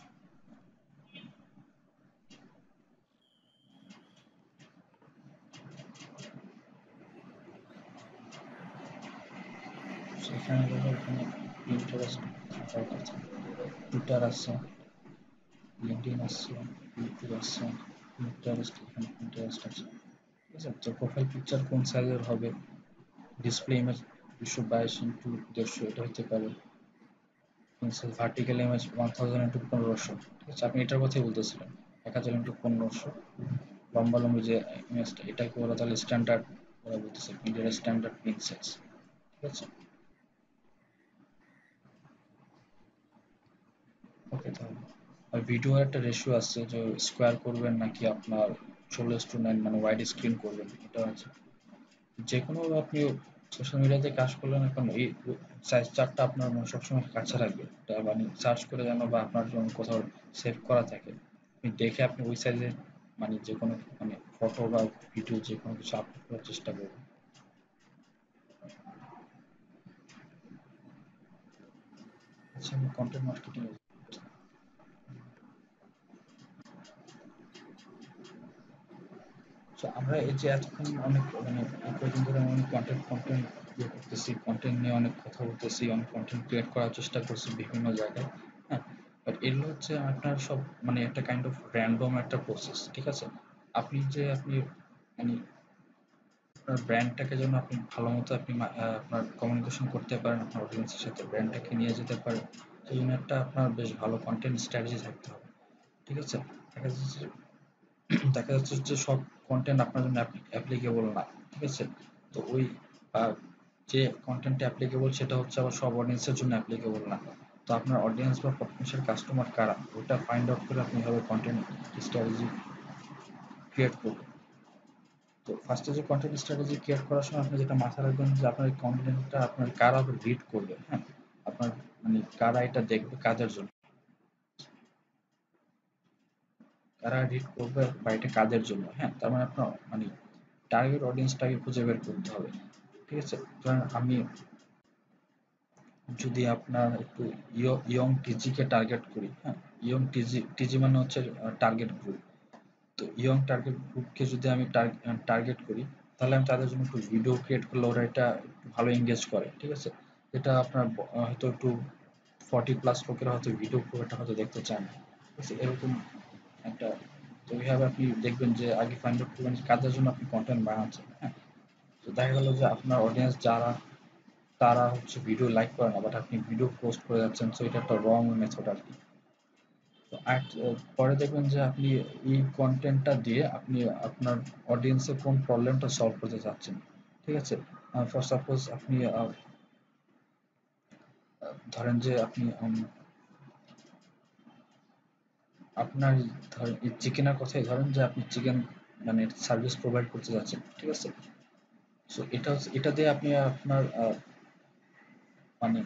সেখানে গেলে এখানে প্রিন্টারেস্ট সাইট আছে, টুইটার আছে, লিঙ্কডইন আছে, ইউটিউব আছে, প্রিন্টারেস্ট, এখানে প্রিন্টারেস্ট আছে। ঠিক আছে? তো প্রোফাইল পিকচার কোন সাইজের হবে, ডিসপ্লে ইমেজ 222x150 এটা হতে পারে, পেন্সিল ভার্টিক্যাল ইমেজ 1000x1500। ঠিক আছে? আপনি এটার কথাই বলতেছিলেন, 1000x1500 লম্বা লম্বি যে ইমেজটা, এটাকে ওরা তাহলে স্ট্যান্ডার্ড, ওরা বলতেছে মিডিয়ার স্ট্যান্ডার্ড পিন সাইজ। ঠিক আছে? ওকে তাহলে আর ভিডিওর একটা রেশিও আছে যে স্কোয়ার করবেন নাকি আপনার 16:9 মানে ওয়াইড স্ক্রিন করবেন, এটা আছে। যে কোনো আপনি সোশ্যাল মিডিয়াতে কাজ করলে না কেন এই সাইজ চার্টটা আপনার মানে সবসময় কাছে রাখবে, এটা মানে সার্চ করে যেন বা আপনার জন্য কোথাও সেভ করা থাকে, আপনি দেখে আপনি ওই সাইজে মানে যে কোনো মানে ফটো বা ভিডিও যে কোনো কিছু আপলোড করার চেষ্টা করবেন। আচ্ছা, আমি কন্টেন্ট মার্কেটিং। তো আমরা এই যে এতক্ষণ অনেক মানে এই কয়েকদিন ধরে আমি অনেক কন্টেন্ট ইয়ে করতেছি, কন্টেন্ট নিয়ে অনেক কথা বলতেছি, অনেক কন্টেন্ট ক্রিয়েট করার চেষ্টা করছি বিভিন্ন জায়গায়। হ্যাঁ, বাট এগুলো হচ্ছে আপনার সব মানে একটা কাইন্ড অফ র্যান্ডম একটা প্রসেস। ঠিক আছে? আপনি যে আপনি মানে আপনার ব্র্যান্ডটাকে যেন আপনি ভালো মতো আপনি আপনার কমিউনিকেশন করতে পারেন আপনার অডিয়েন্সের সাথে, ব্র্যান্ডটাকে নিয়ে যেতে পারেন, সেই জন্য একটা আপনার বেশ ভালো কন্টেন্ট স্ট্র্যাটেজি থাকতে হবে। ঠিক আছে? দেখা যাচ্ছে দেখা যাচ্ছে যে সব কন্টেন্ট আপনার জন্য অ্যাপ্লিকেবল না। ঠিক আছে? তো ওই আহ, যে কন্টেন্ট অ্যাপ্লিকেবল সেটা হচ্ছে আবার সব অডিয়েন্সের জন্য অ্যাপ্লিকেবল না। তো আপনার অডিয়েন্স বা পটেনশিয়াল কাস্টমার কারা, ওটা ফাইন্ড আউট করে আপনি এভাবে কন্টেন্ট স্ট্র্যাটেজি ক্রিয়েট করবেন। তো ফার্স্টে যে কন্টেন্ট স্ট্র্যাটেজি ক্রিয়েট করার সময় আপনি যেটা মাথায় রাখবেন যে আপনার এই কন্টেন্টটা আপনার কারা রিড করবে। হ্যাঁ, আপনার মানে কারা এটা দেখবে, কাদের জন্য, কারা রিড করবে বা এটা কাদের জন্য। হ্যাঁ, তার মানে আপনার মানে টার্গেট অডিয়েন্সটাকে খুঁজে বের করতে হবে। ঠিক আছে? ধরেন আমি যদি আপনার একটু ইয়ং টিজি কে টার্গেট করি, হ্যাঁ, ইয়ং টিজি, টিজি মানে হচ্ছে টার্গেট গ্রুপ। তো ইয়ং টার্গেট গ্রুপকে যদি আমি টার্গেট করি, তাহলে আমি তাদের জন্য একটু ভিডিও ক্রিয়েট করলে ওরা এটা একটু ভালো এঙ্গেজ করে, ঠিক আছে? এটা আপনার হয়তো একটু 40+ লোকেরা হয়তো ভিডিও খুব একটা হয়তো দেখতে চায় না, ঠিক আছে? এরকম একটা, তো এইভাবে আপনি দেখবেন যে আগে ফাইন্ড আউট করবেন যে কাদের জন্য আপনি কন্টেন্ট বানাচ্ছেন, হ্যাঁ? তো দেখা গেল যে আপনার অডিয়েন্স যারা, তারা হচ্ছে ভিডিও লাইক করে না, বাট আপনি ভিডিও পোস্ট করে যাচ্ছেন, সো এটা একটা রং মেথড আর কি। তো আর পরে দেখবেন যে আপনি এই কন্টেন্টটা দিয়ে আপনি আপনার অডিয়েন্সের কোন প্রবলেমটা সলভ করতে চাচ্ছেন, ঠিক আছে? ফর সাপোজ আপনি ধরেন যে আপনি আপনার ধরেন এই চিকেনের কথাই ধরেন যে আপনি চিকেন মানে সার্ভিস প্রোভাইড করতে যাচ্ছেন, ঠিক আছে? সো এটা হচ্ছে, এটা দিয়ে আপনি আপনার মানে,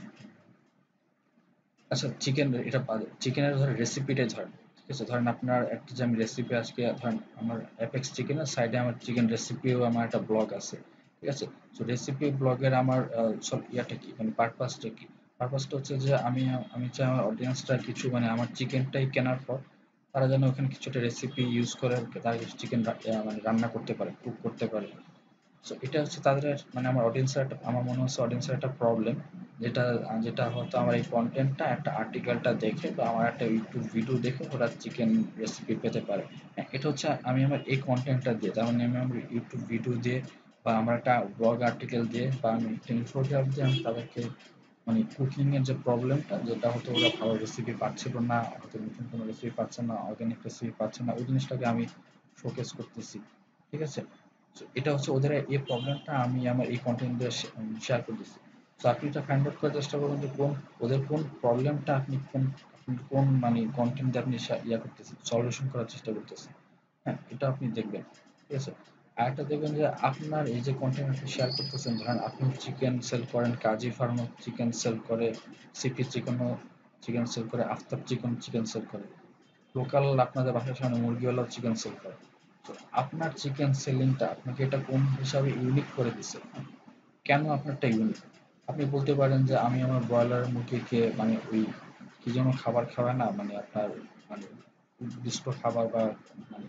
আচ্ছা চিকেন, এটা বাদে চিকেনের ধরেন রেসিপিটাই ধরেন, ঠিক আছে? ধরেন আপনার একটা, যে আমি রেসিপি আজকে ধরেন আমার অ্যাপেক্স চিকেনের সাইডে আমার চিকেন রেসিপিও আমার একটা ব্লগ আছে, ঠিক আছে? তো রেসিপি ব্লগের আমার সব ইয়াটা কি, মানে পারপাসটা কি? পারপাসটা হচ্ছে যে আমি আমি চাই আমার অডিয়েন্সটা কিছু মানে আমার চিকেনটাই কেনার পর তারা যেন ওখানে কিছুটা রেসিপি ইউজ করে তারা চিকেন মানে রান্না করতে পারে, কুক করতে পারে। সো এটা হচ্ছে তাদের মানে আমার অডিয়েন্সের একটা, আমার মনে হচ্ছে অডিয়েন্সের একটা প্রবলেম, যেটা যেটা হয়তো আমার এই কন্টেন্টটা একটা আর্টিকেলটা দেখে বা আমার একটা ইউটিউব ভিডিও দেখে ওরা চিকেন রেসিপি পেতে পারে। হ্যাঁ, এটা হচ্ছে আমি আমার এই কন্টেন্টটা দিয়ে, তার মানে আমি আমার ইউটিউব ভিডিও দিয়ে বা আমার একটা ব্লগ আর্টিকেল দিয়ে বা আমি একটা ইনফোগ্রাফ দিয়ে আমি তাদেরকে মানে কুকিং এর যে প্রবলেমটা, যেটা হয়তো ওরা ভালো রেসিপি পাচ্ছিল না, হয়তো নতুন কোনো রেসিপি পাচ্ছে না, অর্গানিক রেসিপি পাচ্ছে না, ওই জিনিসটাকে আমি শোকেস করতেছি, ঠিক আছে? So, এটা হচ্ছে ওদের এই প্রবলেমটা আমি আমার এই কন্টেন্ট দিয়ে শেয়ার করতেছি। তো আপনি এটা ফাইন্ড আউট করার চেষ্টা করবেন যে কোন ওদের কোন প্রবলেমটা আপনি কোন মানে কন্টেন্ট দিয়ে আপনি ইয়া করতেছেন, সলিউশন করার চেষ্টা করতেছেন। হ্যাঁ, এটা আপনি দেখবেন, ঠিক আছে? আরেকটা দেখবেন যে আপনার এই যে কন্টেন্ট আপনি শেয়ার করতেছেন, ধরেন আপনি চিকেন সেল করেন, কাজী ফার্মও চিকেন সেল করে, সিপি চিকেনও চিকেন সেল করে, আফতাব চিকেন চিকেন সেল করে, লোকাল আপনাদের বাসার সামনে মুরগিওয়ালাও চিকেন সেল করে। তো আপনার চিকেন সেলিংটা আপনাকে এটা কোন হিসাবে ইউনিক করে দিছে, হ্যাঁ? কেন আপনারটা ইউনিক? আপনি বলতে পারেন যে আমি আমার ব্রয়লার মুরগিকে মানে ওই কি যেন খাবার খাওয়ায় না, মানে আপনার মানে উদ্দিষ্ট খাবার বা মানে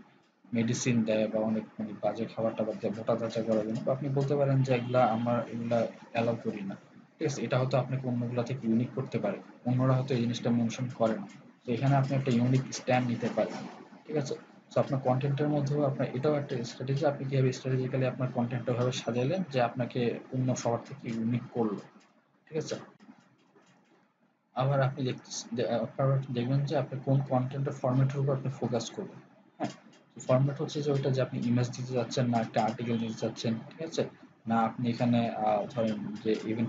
মেডিসিন দেয় বা অনেক মানে বাজে খাবার টাবার দেয় মোটা তাজা করার জন্য, তো আপনি বলতে পারেন যে এগুলা আমরা এগুলা অ্যালাউ করি না, ঠিক আছে? এটা হয়তো আপনাকে অন্যগুলা থেকে ইউনিক করতে পারে, অন্যরা হয়তো এই জিনিসটা মেনশন করে না। তো এখানে আপনি একটা ইউনিক স্ট্যান্ড নিতে পারেন, ঠিক আছে? তো আপনার কন্টেন্টের মধ্যেও আপনার এটাও একটা স্ট্র্যাটেজি, আপনি কিভাবে স্ট্র্যাটেজিক্যালি আপনার কন্টেন্টটা ভাবে সাজাইলেন যে আপনাকে অন্য সবার থেকে ইউনিক করলো, ঠিক আছে? আবার আপনি আপনারা দেখবেন যে আপনি কোন কন্টেন্টের ফরম্যাটের উপর আপনি ফোকাস করবেন, হ্যাঁ? ফরম্যাট হচ্ছে যে ওইটা যে আপনি ইমেজ দিতে যাচ্ছেন না একটা আর্টিকেল দিতে চাচ্ছেন, ঠিক আছে? না আপনি এখানে ধরেন যে ইভেন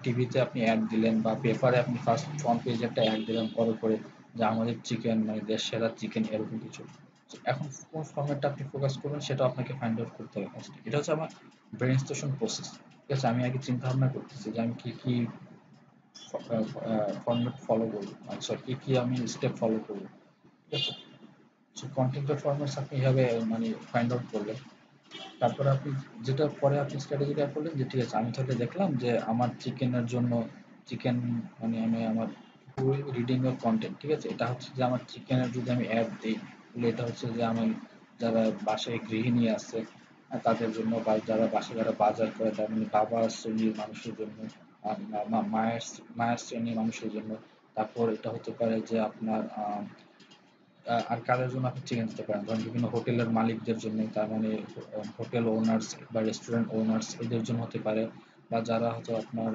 টিভিতে আপনি অ্যাড দিলেন বা পেপারে আপনি ফার্স্ট ফ্রন্ট পেজে একটা অ্যাড দিলেন বড় করে যে আমাদের চিকেন মানে দেশ সেরা চিকেন, এরকম কিছু। তো এখন কোন ফরম্যাটটা আপনি ফোকাস করবেন সেটা আপনাকে ফাইন্ড আউট করতে হবে ফার্স্ট। এটা হচ্ছে আমার ব্রেন স্টেশন প্রসেস, ঠিক আছে? আমি আগে চিন্তা ভাবনা করতেছি যে আমি কি কি ফরম্যাট ফলো করবো, সরি কি কি আমি স্টেপ ফলো করবো, ঠিক আছে? সো কন্টেন্টের ফরম্যাটস আপনি এভাবে মানে ফাইন্ড আউট করলেন। তারপরে আপনি যেটা পরে আপনি স্ট্র্যাটেজিটা করলেন যে ঠিক আছে আমি তাহলে দেখলাম যে আমার চিকেনের জন্য চিকেন মানে আমি আমার রিডিং এর কন্টেন্ট, ঠিক আছে? এটা হচ্ছে যে আমার চিকেনের যদি আমি অ্যাড দিই তাহলে এটা হচ্ছে যে আমি যারা বাসায় গৃহিণী আছে তাদের জন্য, বা যারা বাসায় যারা বাজার করে তার মানে বাবা শ্রেণীর মানুষের জন্য, আর মায়ের মায়ের শ্রেণীর মানুষের জন্য। তারপর এটা হতে পারে যে আপনার আর কাদের জন্য আপনি চিকেন দিতে পারেন, ধরেন বিভিন্ন হোটেলের মালিকদের জন্য, তার মানে হোটেল ওনার্স বা রেস্টুরেন্ট ওনার্স এদের জন্য হতে পারে, বা যারা হয়তো আপনার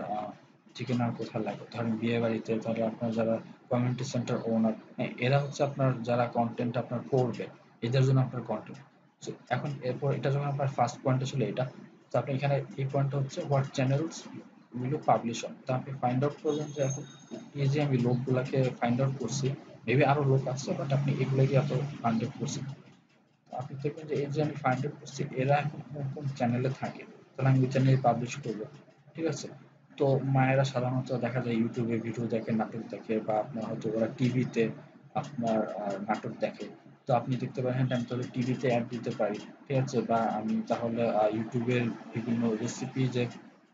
চিকেন আর কোথায় লাগে ধরেন বিয়ে বাড়িতে, তাহলে আপনার যারা কমিউনিটি সেন্টার ওনার, এরা হচ্ছে আপনার যারা কন্টেন্ট আপনার করবে, এদের জন্য আপনার কন্টেন্ট। এখন এরপর এটা যখন আপনার ফার্স্ট পয়েন্ট ছিল এটা, তো আপনি এখানে এই পয়েন্টটা হচ্ছে what channels will publish on, তো আপনি ফাইন্ড আউট করবেন যে এখন এই যে আমি লোকগুলাকে ফাইন্ড আউট করছি, মেবি আরো লোক আছে বাট আপনি এগুলোকে এত ফাইন্ড আউট করছেন, তো আপনি দেখবেন যে এই যে আমি ফাইন্ড আউট করছি এরা এখন কোন কোন চ্যানেলে থাকে, তাহলে আমি ওই চ্যানেলে পাবলিশ করবো, ঠিক আছে? তো মায়েরা সাধারণত দেখা যায় ইউটিউবে ভিডিও দেখে, নাটক দেখে, বা আপনার হয়তো ওরা টিভিতে আপনার নাটক দেখে। তো আপনি দেখতে পারেন হ্যাঁ আমি তাহলে টিভিতে অ্যাড দিতে পারি, ঠিক আছে? বা আমি তাহলে ইউটিউবের বিভিন্ন রেসিপি যে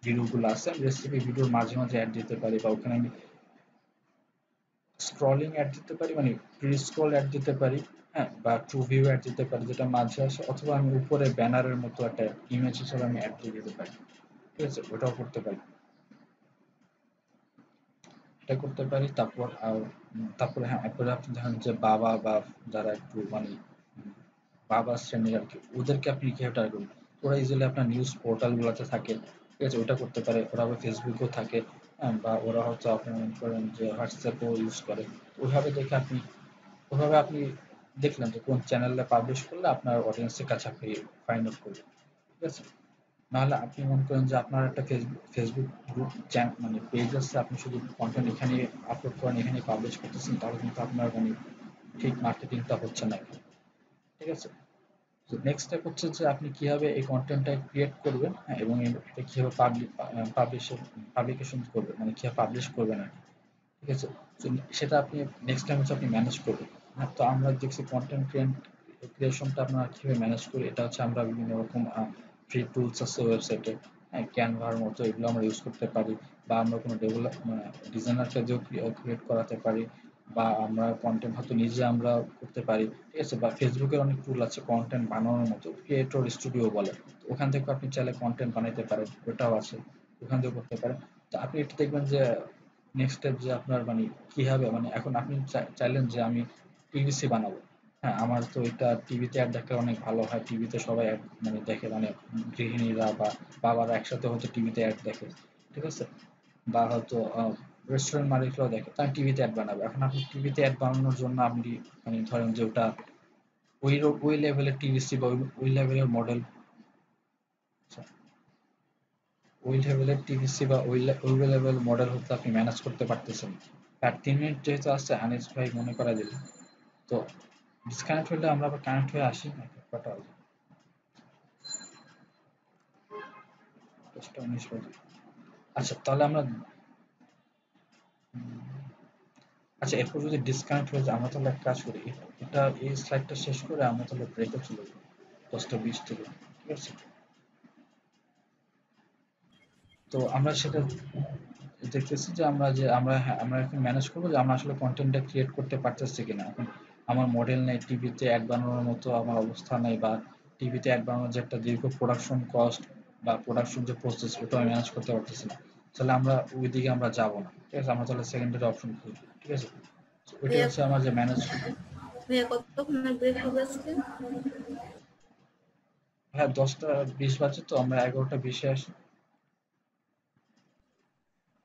ভিডিওগুলো আছে, রেসিপি ভিডিওর মাঝে মাঝে অ্যাড দিতে পারি, বা ওখানে আমি স্ক্রলিং অ্যাড দিতে পারি, মানে প্রি স্ক্রল অ্যাড দিতে পারি, হ্যাঁ, বা ট্রু ভিউ অ্যাড দিতে পারি যেটা মাঝে আসে, অথবা আমি উপরে ব্যানারের মতো একটা ইমেজ হিসেবে আমি অ্যাড দিয়ে দিতে পারি। ঠিক আছে, ওটাও করতে পারি, এটা করতে পারি। তারপরে হ্যাঁ, এরপরে আপনি ধরেন যে বাবা বা যারা একটু মানে বাবা শ্রেণীর আর কি, ওদেরকে আপনি কিভাবে টার্গেট করবেন? ওরা ইজিলি আপনার নিউজ পোর্টাল গুলোতে থাকে, ঠিক আছে, ওটা করতে পারে। ওরা আবার ফেসবুকেও থাকে, হ্যাঁ, বা ওরা হয়তো আপনি মনে করেন যে হোয়াটসঅ্যাপও ইউজ করে। ওইভাবে দেখে আপনি ওইভাবে আপনি দেখলেন যে কোন চ্যানেলে পাবলিশ করলে আপনার অডিয়েন্সের কাছে আপনি ফাইন্ড আউট করবেন। ঠিক আছে, নাহলে আপনি মনে করেন যে আপনার একটা ফেসবুক গ্রুপ মানে পেজ আছে, আপনি শুধু কন্টেন্ট এখানে আপলোড করেন, এখানে পাবলিশ করতেছেন, তাহলে কিন্তু আপনার মানে ঠিক মার্কেটিংটা হচ্ছে না। ঠিক আছে, তো নেক্সট স্টেপ হচ্ছে যে আপনি কিভাবে এই কন্টেন্টটা ক্রিয়েট করবেন, হ্যাঁ, এবং এটা কিভাবে পাবলিকেশন করবেন, মানে কিভাবে পাবলিশ করবেন আর কি। ঠিক আছে, তো সেটা আপনি নেক্সট টাইম হচ্ছে আপনি ম্যানেজ করবেন। হ্যাঁ, তো আমরা দেখছি কন্টেন্ট ক্রিয়েশনটা আমরা কিভাবে ম্যানেজ করি, এটা হচ্ছে আমরা বিভিন্ন রকম ফ্রি টুলস আছে ওয়েবসাইটে, হ্যাঁ, ক্যানভার মতো, এগুলো আমরা ইউজ করতে পারি, বা আমরা কোনো ডিজাইনারকে দিয়েও ক্রিয়েট করাতে পারি, বা আমরা কন্টেন্ট হয়তো নিজে আমরা করতে পারি। ঠিক আছে, বা ফেসবুকের অনেক টুল আছে কন্টেন্ট বানানোর মতো, ক্রিয়েটর স্টুডিও বলে, ওখান থেকে আপনি চাইলে কন্টেন্ট বানাইতে পারেন, ওটাও আছে, ওখান থেকে করতে পারেন। তো আপনি এটা দেখবেন যে নেক্সট স্টেপ যে আপনার মানে কিভাবে, মানে এখন আপনি চাইলেন যে আমি টিভিসি বানাবো, হ্যাঁ, আমার তো এটা টিভিতে অ্যাড দেখলে অনেক ভালো হয়, টিভিতে সবাই অ্যাড মানে দেখে, মানে গৃহিণীরা বা বাবারা একসাথে হয়তো টিভিতে অ্যাড দেখে। ঠিক আছে, বা হয়তো রেস্টুরেন্ট মালিকরাও দেখে, তাই টিভিতে অ্যাড বানাবে। এখন আপনি টিভিতে অ্যাড বানানোর জন্য আপনি মানে ধরেন যে ওটা ওই লেভেলের টিভিসি বা ওই লেভেলের মডেল, ওই লেভেলের টিভিসি বা ওই লেভেল মডেল হতে আপনি ম্যানেজ করতে পারতেছেন। আর 3 মিনিট যেহেতু আসছে, আনিস ভাই মনে করা দিল, তো ডিসকানেক্ট হলে আমরা আবার কানেক্ট হয়ে আসি না, কটা হবে? 10টা 19 বাজে। আচ্ছা, তাহলে আমরা আচ্ছা, এরপর যদি ডিসকানেক্ট হয়ে যায়, আমরা তাহলে এক কাজ করি, এটা এই স্লাইডটা শেষ করে আমরা তাহলে ব্রেকে চলে যাবো 10টা 20 থেকে। ঠিক আছে, তো আমরা সেটা দেখতেছি যে আমরা এখন ম্যানেজ করবো যে আমরা আসলে কন্টেন্টটা ক্রিয়েট করতে পারতেছি কিনা। এখন আমার মডেল নেই, টিভিতে অ্যাড বানানোর মতো আমার অবস্থা নেই, বা টিভিতে অ্যাড বানানোর যে একটা দীর্ঘ প্রোডাকশন কস্ট বা প্রোডাকশন যে প্রসেস, ওটা আমি ম্যানেজ করতে পারতেছি না। তাহলে আমরা ওই দিকে আমরা যাবো না। ঠিক আছে, আমরা তাহলে সেকেন্ডারি অপশন খুঁজবো। ঠিক আছে, ওইটা ভাইয়া হচ্ছে আমার যে ম্যানেজ। ভাইয়া কতক্ষণ ব্রেক হবে আজকে? হ্যাঁ, 10টা 20 বাজে, তো আমরা 11টা 20-এ আসি।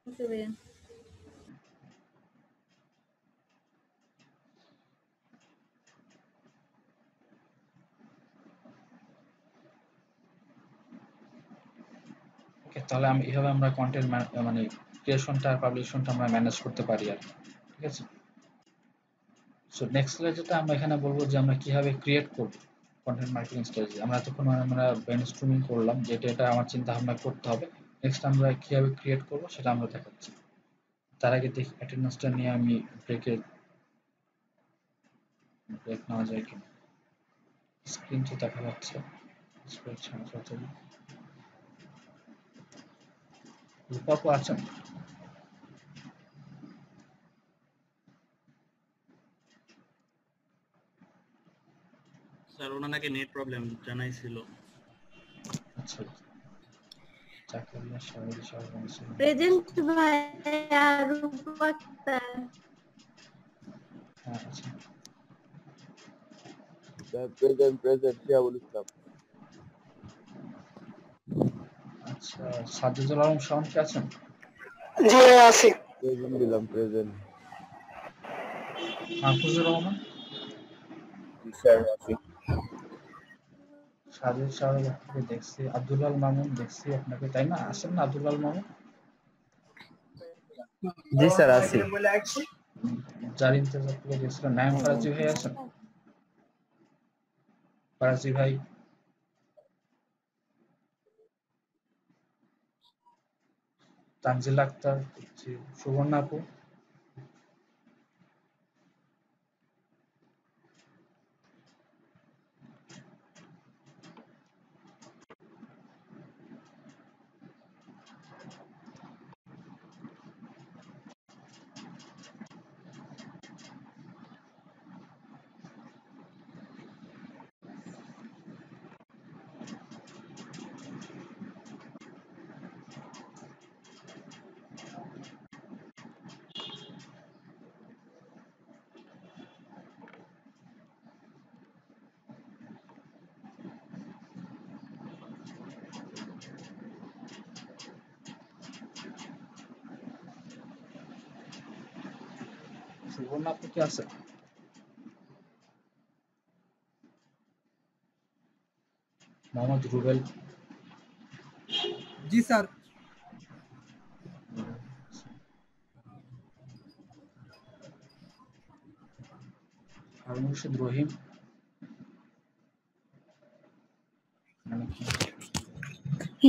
ওকে ভাইয়া। ওকে, তাহলে এইভাবে আমরা কন্টেন্ট মানে ক্রিয়েশনটা আর পাবলিকেশনটা আমরা ম্যানেজ করতে পারি আর কি। ঠিক আছে, সো নেক্সট যেটা আমরা এখানে বলবো যে আমরা কিভাবে ক্রিয়েট করব কন্টেন্ট মার্কেটিং স্ট্র্যাটেজি। আমরা এতক্ষণ আমরা ব্রেনস্টর্মিং করলাম যে এটা আমার চিন্তা ভাবনা করতে হবে। নেক্সট আমরা কিভাবে ক্রিয়েট করব সেটা আমরা দেখাচ্ছি। তার আগে দেখি অ্যাটেন্ডেন্সটা নিয়ে আমি ব্রেক নেওয়া যায় কিনা। স্ক্রিন তো দেখা যাচ্ছে, রূপাপু আছেন? স্যার ওনার নাকি নেট প্রবলেম জানাইছিল। আচ্ছা, জাকারিয়া শাহরি শাহবান প্রেজেন্ট ভাইয়া রূপা আক্তার। হ্যাঁ, আচ্ছা, প্রেজেন্ট প্রেজেন্ট শিয়াবুল ইসলাম। আচ্ছা, সাজ্জাদুল আলম শাওন কি আছেন? জি আছি। প্রেজেন্ট দিলাম প্রেজেন্ট। মাহফুজুর রহমান, জি স্যার আছি। সাজিদ সাহেব আপনাকে দেখছি, আব্দুল্লাল মামুন দেখছি আপনাকে, তাই না? আসেন না আব্দুল্লাল মামুন? জি স্যার আছি। যার ইন্তেজার করে গেছিলেন। নাইম ফরাজি ভাই আছেন? ফরাজি ভাই, তানজিল আক্তার দেখছি, সুবর্ণা আপু, সুবর্ণ আপনি কি আছেন? মোহাম্মদ রুবেল। জি স্যার। হারুন রশিদ রহিম।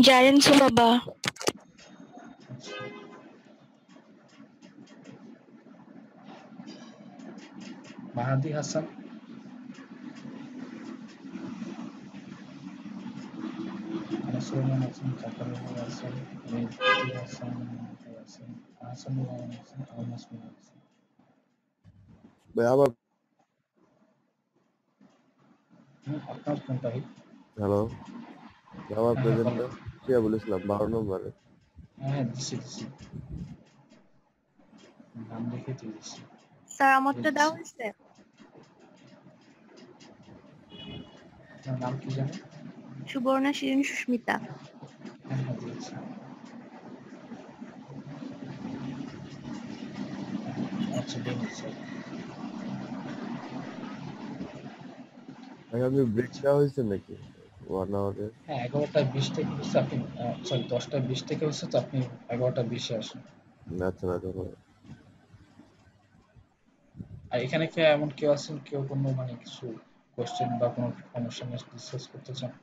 জারেন বাবা। আচ্ছা। মাহাদি হাসান। সুলেমান হাসান, জাকারিয়া হাসান, মেহেদী হাসান, আহসানুল হাসান, আল মাসুদ হাসান। ভাই আমার আপনার কোনটা ভাই? হ্যালো, আমার হ্যাঁ প্রেজেন্টটা বলেন। শিয়াবুল ইসলাম 12 নম্বরে। হ্যাঁ দিছি। নাম লিখে দিয়ে দিছি। স্যার আমারটা দেওয়া হয়েছে? আপনার নাম কি জানেন? সুবর্ণা শিরিন সুস্মিতা। হ্যাঁ দিয়েছি। আচ্ছা দিয়ে নিচ্ছি। ভাই আপনি ব্রেক দেওয়া হয়েছে নাকি 1 আওয়ারে? হ্যাঁ 11টা 20 থেকে হচ্ছে, আপনি সরি 10টা 20 থেকে হচ্ছে, তো আপনি 11টা 20-এ আসেন। আচ্ছা না ধন্যবাদ। আর এখানে কি এমন কেউ আছেন, কেউ কোনো মানে কিছু কোশ্চেন বা কোনো সমস্যা নিয়ে ডিসকাস করতে চান?